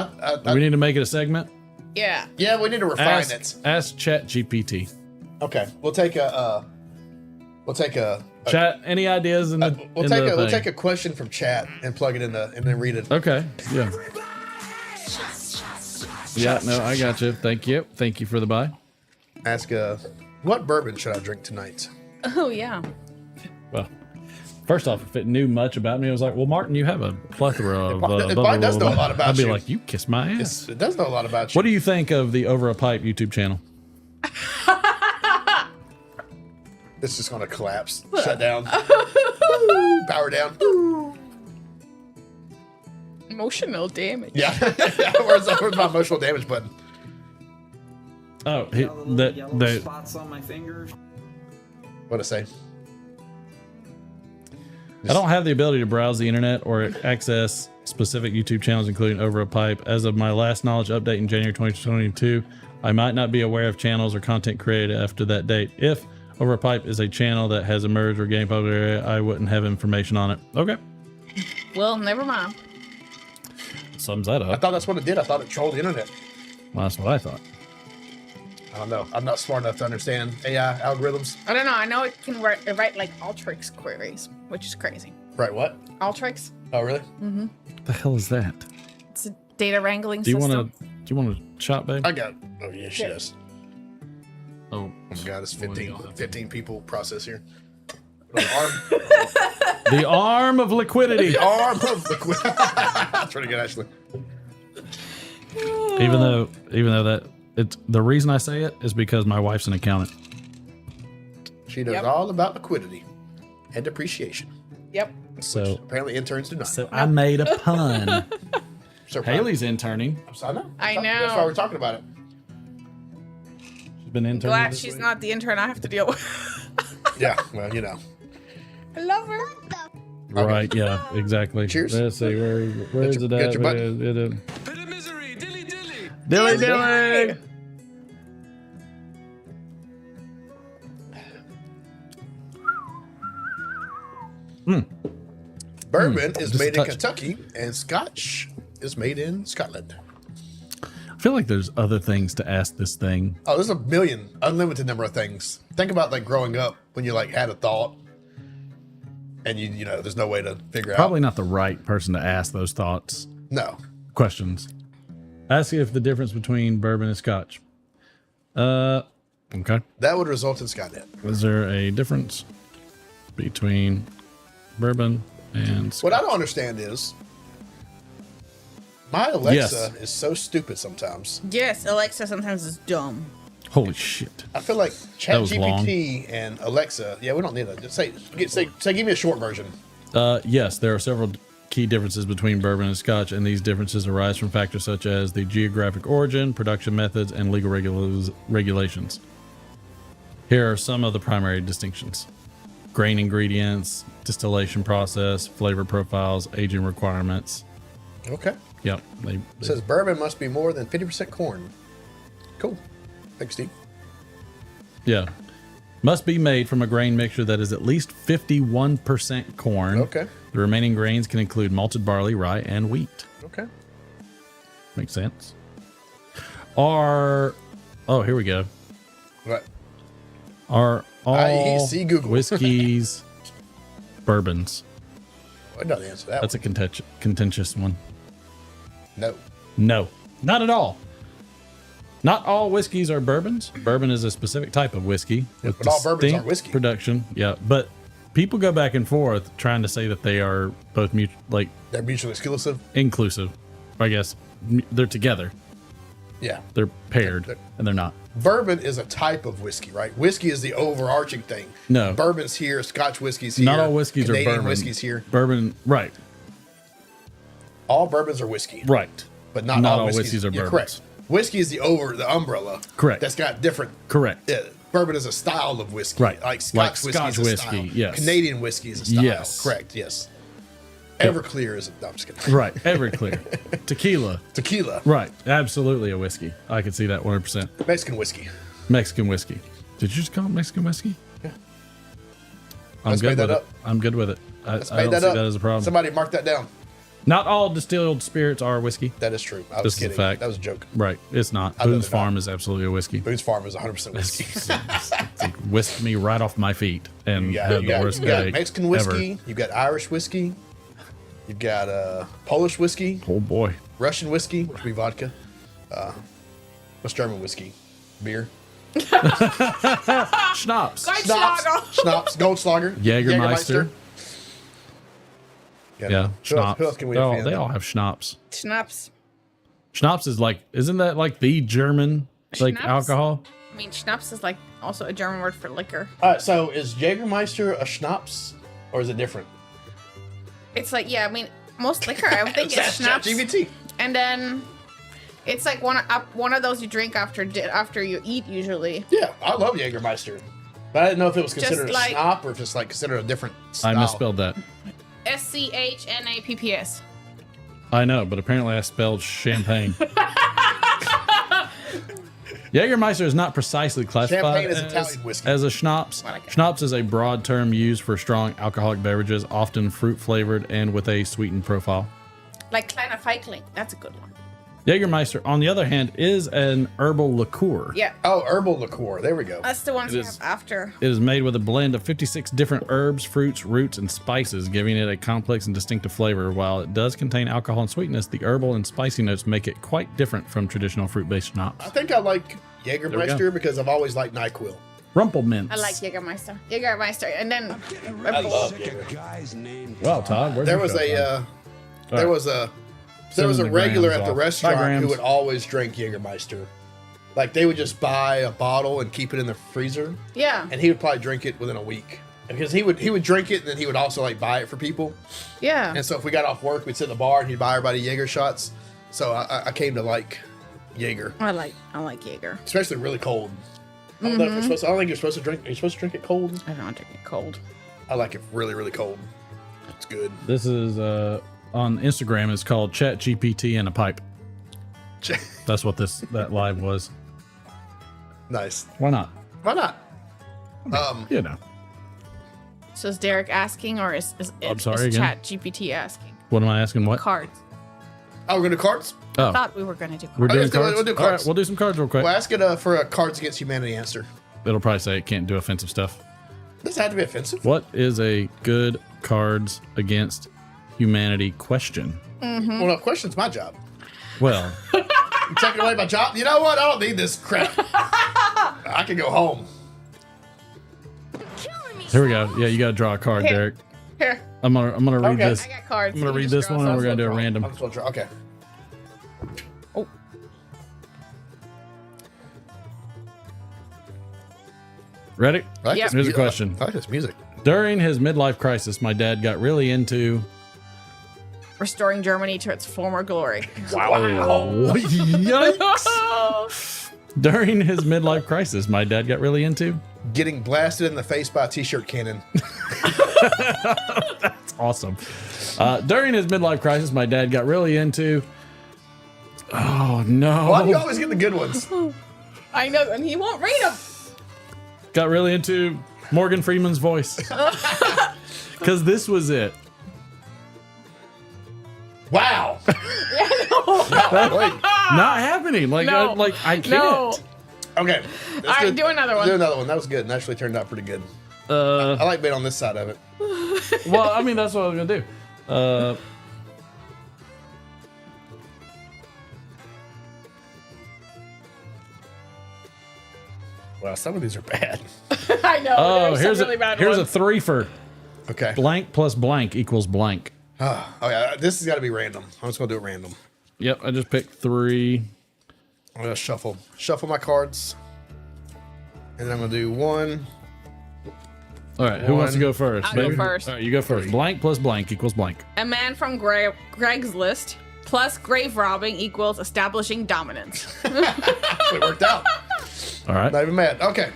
Do we need to make it a segment? Yeah. Yeah, we need to refine it. Ask Chat GPT. Okay, we'll take a Chat. Any ideas in the? we'll take a question from chat and plug it in and then read it. Okay. Yeah. Yeah. No, I got you. Thank you. Thank you for the buy. Ask what bourbon should I drink tonight? Oh yeah. Well, first off, if it knew much about me, I was like, well, Martin, you have a plethora of. It probably does know a lot about I'd be you. like, you kiss my ass. It does know a lot about you. What do you think of the Over a Pipe YouTube channel? It's just gonna collapse, shut down, power down. Emotional damage. Yeah, where's my emotional damage button? Oh, Yellow spots on my fingers. What'd I say? I don't have the ability to browse the internet or access specific YouTube channels, including Over a Pipe. As of my last knowledge update in January 2022, I might not be aware of channels or content created after that date. If Over a Pipe is a channel that has emerged or gained popularity, I wouldn't have information on it. Okay. Well, never mind. Sums that I up. thought that's what it did. I thought it trolled the internet. Well, that's what I thought. I don't know. I'm not smart enough to understand AI algorithms. I don't know. I know it can write like Alteryx queries, which is crazy. Right? What? Alteryx. Oh, really? What the hell is that? It's a data wrangling Do you system. want to shot, babe? I got. Oh yeah, she does. Oh, Oh my God, it's What do you 15 people process here. the arm of liquidity. The arm of liquid. That's pretty good, actually. Even though that it's the reason I say it is because my wife's an accountant. She knows all about liquidity and depreciation. Yep. So Apparently, interns do not. so I made a pun. So Haley's interning. I know. I know. That's why we're talking about it. She's been interning. Glad this she's week. not the intern I have to deal with. Yeah. Well, you know. I love her. Right, yeah, exactly. Cheers. Let's see, where is it Get at? your button. Bit of misery, dilly dilly. Dilly dilly. Bourbon is Just a made in touch. Kentucky, and Scotch is made in Scotland. I feel like there's other things to ask this thing. Oh, there's a million, unlimited number of things. Think about like growing up when you like had a thought, and you know, there's no way to figure Probably out. not the right person to ask those thoughts No. questions. Ask if the difference between bourbon and Scotch. Okay. That would result in Skynet. Is there a difference between bourbon and Scotch? What I don't understand is my Alexa Yes. is so stupid sometimes. Yes, Alexa sometimes is dumb. Holy shit. I feel like That was ChatGPT and Alexa. Yeah, we don't need that. Just say, give me a short version. Yes, there are several key differences between bourbon and Scotch, and these differences arise from factors such as the geographic origin, production methods, and legal regulations. Here are some of the primary distinctions: grain ingredients, distillation process, flavor profiles, aging requirements. Okay. Yep. It says bourbon must be more than 50% corn. Cool. Thanks, Steve. Yeah. Must be made from a grain mixture that is at least 51% corn. Okay. The remaining grains can include malted barley, rye, and wheat. Okay. Makes sense. Here we go. What? Are all see Google. whiskeys bourbons? I know the answer to that. That's a contentious one. No. No, not at all. Not all whiskeys are bourbons. Bourbon is a specific type of whiskey with but all bourbons are distinct whiskey. production. Yeah, but people go back and forth trying to say that they are both They're mutually exclusive. inclusive. I guess they're together. Yeah. They're paired, and they're not. Bourbon is a type of whiskey, right? Whiskey is the overarching thing. No. Bourbon's here, Scotch whiskey's here. Not all whiskeys Canadian are bourbon. whiskey's here. Bourbon, right, All bourbons are whiskey. right. But not all whiskeys are You're bourbons. correct. Whiskey is the umbrella. Correct. That's got different. Correct. Bourbon is a style of whiskey. Right. Like Scotch whiskey is a whiskey, style. yes. Canadian whiskey is a style. Yes. Correct, yes. Everclear is a... No, I'm just kidding. Right. Everclear. Tequila. Tequila. Right. Absolutely a whiskey. I could see that 100%. Mexican whiskey. Mexican whiskey. Did you just call it Mexican whiskey? Yeah. I'm Let's good make with that it. up. I'm good with it. I Let's don't make see that up. that as a problem. Somebody mark that down. Not all distilled spirits are whiskey. That is true. I This was is a kidding. fact. That was a joke. Right. It's not. I know Boone's they're not. Farm is absolutely a whiskey. Boone's Farm is 100% whiskey. It's like whisked me right off my feet and You had the worst you got day Mexican ever. whiskey. You've got Irish whiskey. You've got Polish whiskey. Oh boy. Russian whiskey, which would be vodka. What's German whiskey? Beer. Schnapps. Schnapps. Goldschlager. Jägermeister. Who Yeah. else Schnapps. can we They all offend? have schnapps. Schnapps. Schnapps is like, isn't that like the German Schnapps? alcohol? I mean, schnapps is like also a German word for liquor. So is Jägermeister a schnapps or is it different? It's like, yeah, I mean, most liquor, I would think it's schnapps. ChatGPT. And then it's like one of those you drink after you eat usually. Yeah, I love Jägermeister. But I didn't know if it was considered like- a schnapps or if it's like considered a different style. I misspelled that. SCHNAPPS. I know, but apparently I spelled champagne. Jägermeister is not precisely classified Champagne is Italian whiskey. as a schnapps. Schnapps is a broad term used for strong alcoholic beverages, often fruit flavored and with a sweetened profile. Like Kleiner Feigling. That's a good one. Jägermeister, on the other hand, is an herbal liqueur. Yeah. Oh, herbal liqueur. There we go. That's the ones It you is. have after. It is made with a blend of 56 different herbs, fruits, roots, and spices, giving it a complex and distinctive flavor. While it does contain alcohol and sweetness, the herbal and spicy notes make it quite different from traditional fruit-based schnapps. I think I like Jägermeister because I've always liked NyQuil. Rumpelmints. I like Jägermeister. Jägermeister. And then I love Wow, Todd, where's There your was shot, a Todd? there was a there was a Sending the regular grams at the off. restaurant Bye, who grams. would always drink Jägermeister. Like they would just buy a bottle and keep it in the freezer, yeah. and he would probably drink it within a week. Because he would drink it and then he would also like buy it for people. Yeah. And so if we got off work, we'd sit in the bar and he'd buy everybody Jaeger shots. So I came to like Jaeger, I like Jaeger. especially really cold. I don't know if you're supposed to, I don't think you're supposed to drink. Are you supposed to drink it cold? I don't drink it cold. I like it really, really cold. It's good. This is on Instagram. It's called Chat GPT in a pipe. That's what that live was. Nice. Why not? Why not? You know. So is Derek asking, or is I'm sorry, is again? Chat GPT asking? What am I asking? What? Cards. Oh, we're going to cards? Oh, I thought we were gonna do we're cards. doing let's do it. cards. We'll do All cards. right, we'll do some cards real quick. Well, ask it for a Cards Against Humanity answer. It'll probably say it can't do offensive stuff. Does it have to be offensive? What is a good Cards Against Humanity question? Well, no, question's my job. Well, You taking away my job? You know what? I don't need this crap. I can go home. here we go. Yeah, you got to draw a card, Here. Derek. Here, I'm gonna read Okay. this. I got cards. I'm gonna You read just this draw one, and we're some. gonna do a random. I'm just going to try. Okay. Ready? I like Yep. this Here's a mu- question. I like this music. During his midlife crisis, my dad got really into. Restoring Germany to its former glory. Wow! Yikes! During his midlife crisis, my dad got really into. Getting blasted in the face by a t-shirt cannon. That's awesome. During his midlife crisis, my dad got really into. Oh no! Why do you always get the good ones? I know, and he won't read them. Got really into Morgan Freeman's voice. Because this was it. Wow. Not happening. Like, No. I can't. No. Okay. All right, do another one. Do another one. That was good. And actually turned out pretty good. I like being on this side of it. Well, I mean, that's what I was gonna do. Wow, some of these are bad. I know. Oh, there's here's some really bad here's a ones. threefer. Okay. Blank plus blank equals blank. Oh, yeah. This has got to be random. I'm just going to do it random. Yep, I just picked 3. I'm going to shuffle my cards. And then I'm going to do 1. All right, who wants to go first? I'll go baby? first. All right, you go first. Blank plus blank equals blank. A man from Greg's list plus grave robbing equals establishing dominance. It worked out. All right. Not even mad. Okay.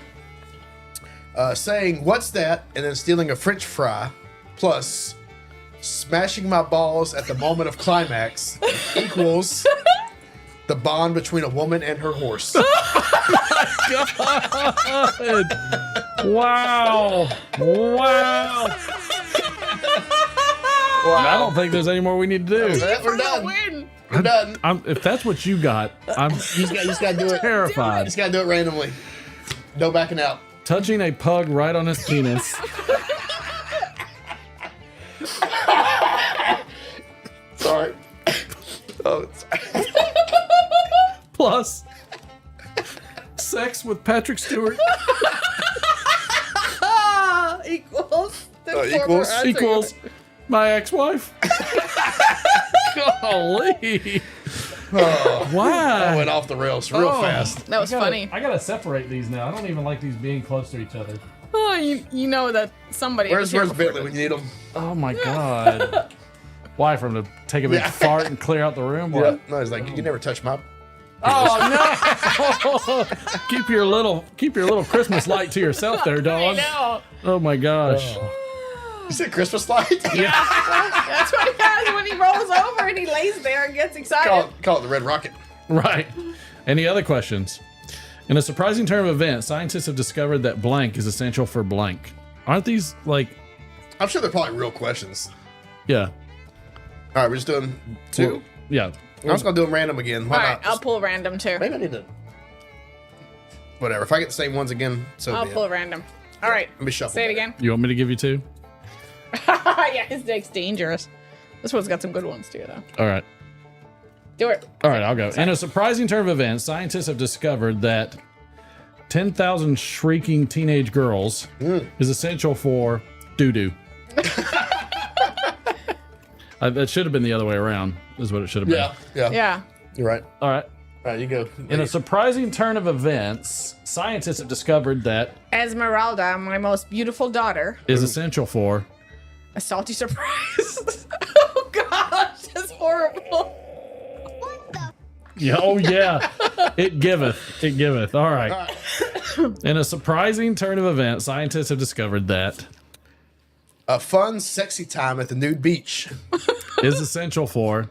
Saying, what's that? And then stealing a French fry plus smashing my balls at the moment of climax equals the bond between a woman and her horse. God. Wow. Wow. I don't think there's any more we need to do. We're done. Win. We're done. If that's what you got, I'm You just got to do it. terrified. Just got to do it randomly. No backing out. Touching a pug right on his penis. Sorry. Oh, sorry. Plus sex with Patrick Stewart Equals. Equals my ex-wife. Golly. I Wow. went off the rails real fast. That was funny. I gotta separate these now. I don't even like these being close to each other. Oh, you know that somebody. Where's was here before Bentley when you need him? Oh my god. Why, for him to take a big fart and clear out the room? What? Yeah. No, he's like, you can never touch my. Oh no! keep your little Christmas light to yourself there, I dog. know. Oh my gosh. You said Christmas light? That's what he has when he rolls over and he lays there and gets excited. Call it the Red Rocket. Right. Any other questions? In a surprising turn of events, scientists have discovered that blank is essential for blank. Aren't these like? I'm sure they're probably real questions. Yeah. All right, we're just doing 2. Well, yeah. I'm just gonna do them random again. Why All right, not? I'll pull random too. Maybe I need to. Whatever. If I get the same ones again, so I'll be it. pull random. All right. Let me shuffle. Say it that. again. You want me to give you 2? Yeah, his deck's dangerous. This one's got some good ones too, though. All right. Do it. All right, I'll go. In a surprising turn of events, scientists have discovered that 10,000 shrieking teenage girls is essential for doo-doo. That should have been the other way around, is what it should have been. Yeah. Yeah. You're right. All right. All right, you go. In a surprising turn of events, scientists have discovered that Esmeralda, my most beautiful daughter, is essential for a salty surprise. Oh gosh, that's horrible. yeah, oh yeah. It giveth. All right. In a surprising turn of events, scientists have discovered that a fun, sexy time at the nude beach. is essential for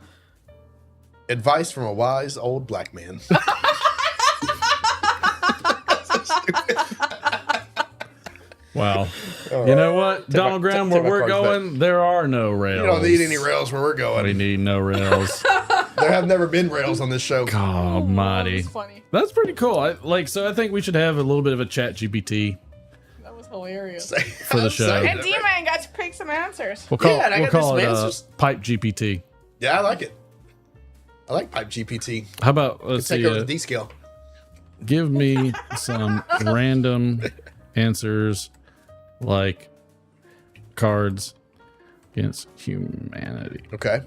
Advice from a wise old black man. wow. You know what, Donald Graham, where take my we're cards going, there are no rails. You don't need any rails where we're going. We need no rails. There have never been rails on this show. God almighty. That's funny. That's pretty cool. So I think we should have a little bit of a chat GPT That was hilarious. for the show. And D-Man got to pick some answers. We'll call, Yeah, and I we'll got call some it answers. Pipe GPT. Yeah, I like it. I like Pipe GPT. How about, let's Take see, over the D scale. give me some random answers like Cards Against Humanity. Okay.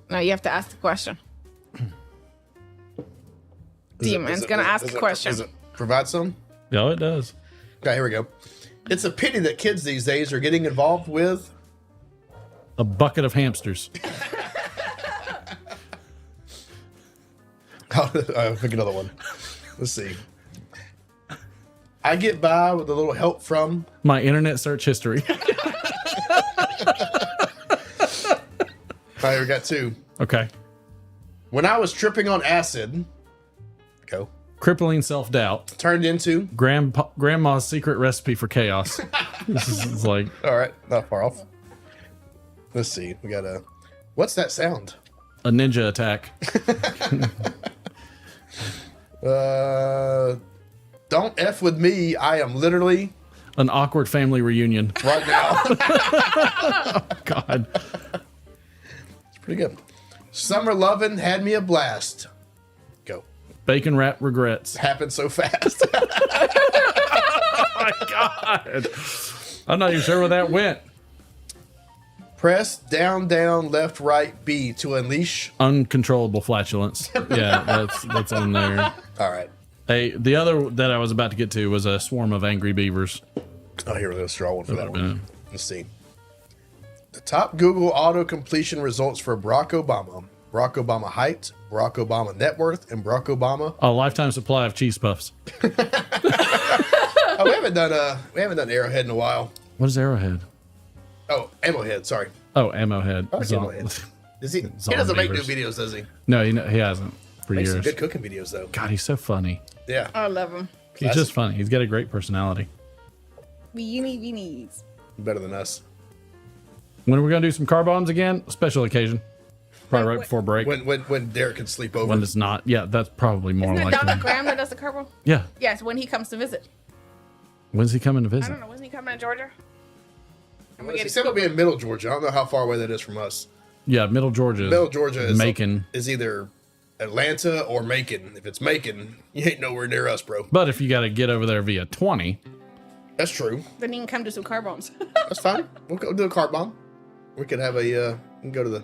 No, you have to ask the question. D-Man's gonna ask a question. Does it provide some? Yeah, it does. Okay, here we go. It's a pity that kids these days are getting involved with. A bucket of hamsters. I'll pick another one. Let's see. I get by with a little help from my internet search history. I got 2. Okay. When I was tripping on acid, go. Crippling self-doubt. Turned into. Grandma's secret recipe for chaos. This is like. All right, not far off. Let's see. We got a. What's that sound? A ninja attack. Don't F with me. I am literally. An awkward family reunion. Right now. Oh, God. It's pretty good. Summer lovin' had me a blast. Go. Bacon wrap regrets. Happened so fast. Oh, my God. I'm not even sure where that went. Press down, down, left, right, B to unleash. Uncontrollable flatulence. Yeah, that's in there. All right. Hey, the other that I was about to get to was a swarm of angry beavers. Oh, here we go. Straw one for that one. Let's see. The top Google auto completion results for Barack Obama. Barack Obama height, Barack Obama net worth, and Barack Obama. A lifetime supply of cheese puffs. Oh, we haven't done Arrowhead in a while. What is Arrowhead? Oh, Ammohead. Sorry. Oh, Ammo Head. I like Ammohead. Does he? He doesn't make new videos, does he? No, he hasn't for Makes some years. good cooking videos though. God, he's so funny. Yeah. I love him. He's just funny. He's got a great personality. Beanies. Better than us. When are we gonna do some car bombs again? Special occasion. Probably right before break. When Derek can sleep over. When it's not. Yeah, that's probably more Isn't it likely. Donald Graham that does the carbo? Yeah. Yes, when he comes to visit. When's he coming to I visit? don't know. Wasn't he coming to Georgia? He said it'll be in Middle Georgia. I don't know how far away that is from us. Yeah, Middle Georgia. Middle Georgia is Macon. Is either Atlanta or Macon. If it's Macon, you ain't nowhere near us, bro. But if you got to get over there via 20. That's true. Then he can come to some car bombs. That's fine. We'll go do a car bomb. We could have a. We can go to the.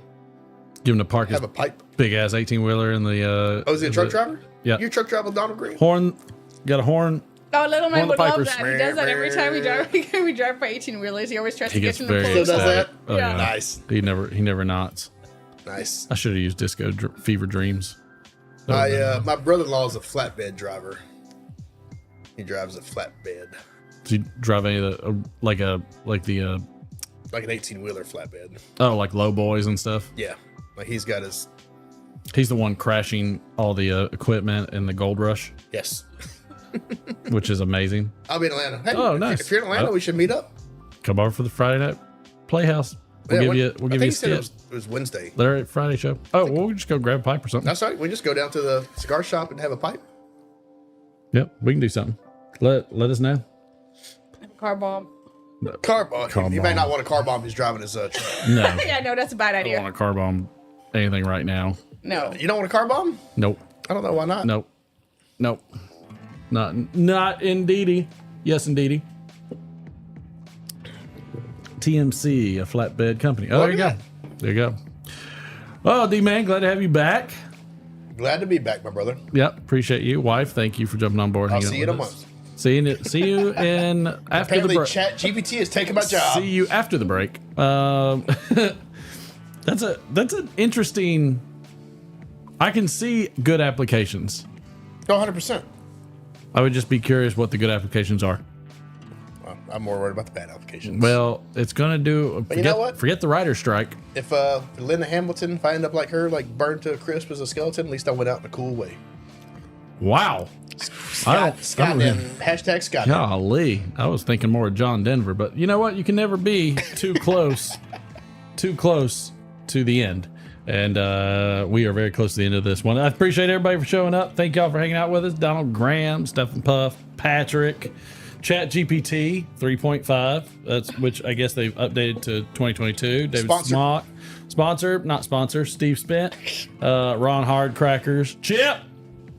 Give him to park his Have a pipe. big ass 18 wheeler in the. Oh, is he a truck driver? Yeah. You truck driver Donald Green? Horn. Got a horn. Oh, little man One of would the love Pipers. that. He does that every time we drive. We drive by 18 wheelers. He always tries He to gets get in the very pool. Still does ecstatic. that? Oh, Yeah. yeah. Nice. He never knots. Nice. I should have used Disco Fever Dreams. Oh, My brother-in-law is a flatbed driver. He drives a flatbed. Does he drive any of the like an 18-wheeler flatbed. like low boys and stuff? Yeah. Like he's got his. He's the one crashing all the equipment in the Gold Rush, Yes. which is amazing. I'll be in Atlanta. Hey, Oh, nice. If you're in Atlanta, we should meet up. Come over for the Friday night Playhouse. We'll Yeah, give you I think a he said skit. it was Wednesday. Larry Friday show. Oh, well, we'll just go grab a pipe or something. That's right. We just go down to the cigar shop and have a pipe. Yep, we can do something. Let us know. Car bomb. Car bomb. Car He may bomb. not want a car bomb. He's driving his truck. No, Yeah, no, that's a bad I don't idea. want to car bomb anything right now. No. You don't want a car bomb? Nope. I don't know why not. Nope. Not indeedy. Yes, indeedy. TMC, a flatbed company. Oh, there you go. There you go. Oh, D-Man, glad to have you back. Glad to be back, my brother. Yep, appreciate you. Wife, thank you for jumping on board. I'll hanging see you out in a with us. month. See you in after the Apparently, break. Chat GPT is taking my job. See you after the break. That's an interesting. I can see good applications. No, 100%. I would just be curious what the good applications are. Well, I'm more worried about the bad applications. Well, it's gonna do. But you know what? Forget the writer's strike. If Linda Hamilton, if I end up like her, like burned to a crisp as a skeleton, at least I went out in a cool way. Wow. Scott Denver. Hashtag Scott Denver. Golly, I was thinking more of John Denver, but you know what? You can never be too close to the end. And we are very close to the end of this one. I appreciate everybody for showing up. Thank y'all for hanging out with us. Donald Graham, Stephen Puff, Patrick, Chat GPT 3.5. That's which I guess they've updated to 2022. David Sponsor. Smock, sponsor, not sponsor. Steve Spent, Ron Hardcrackers, Chip.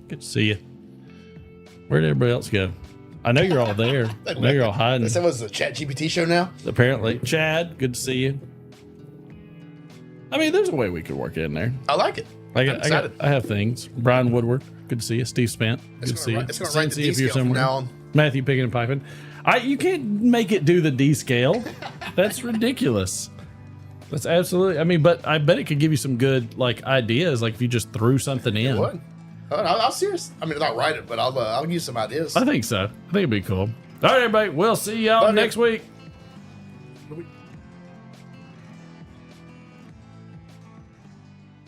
Good to see you. Where did everybody else go? I know you're all there. I know you're all hiding. That was a Chat GPT show now. Apparently, Chad. Good to see you. I mean, there's a way we could work in there. I like it. I have things. Brian Woodward. Good to see you. Steve Spent. Good to see you. It's going to write the Cincy, D if you're scale from somewhere. now on. Matthew Picking and Piping. You can't make it do the D scale. That's ridiculous. That's absolutely. I mean, but I bet it could give you some good like ideas. Like if you just threw something in. It would. I'll serious. I mean, not write it, but I'll give you some ideas. I think so. I think it'd be cool. All right, everybody. We'll see y'all next week.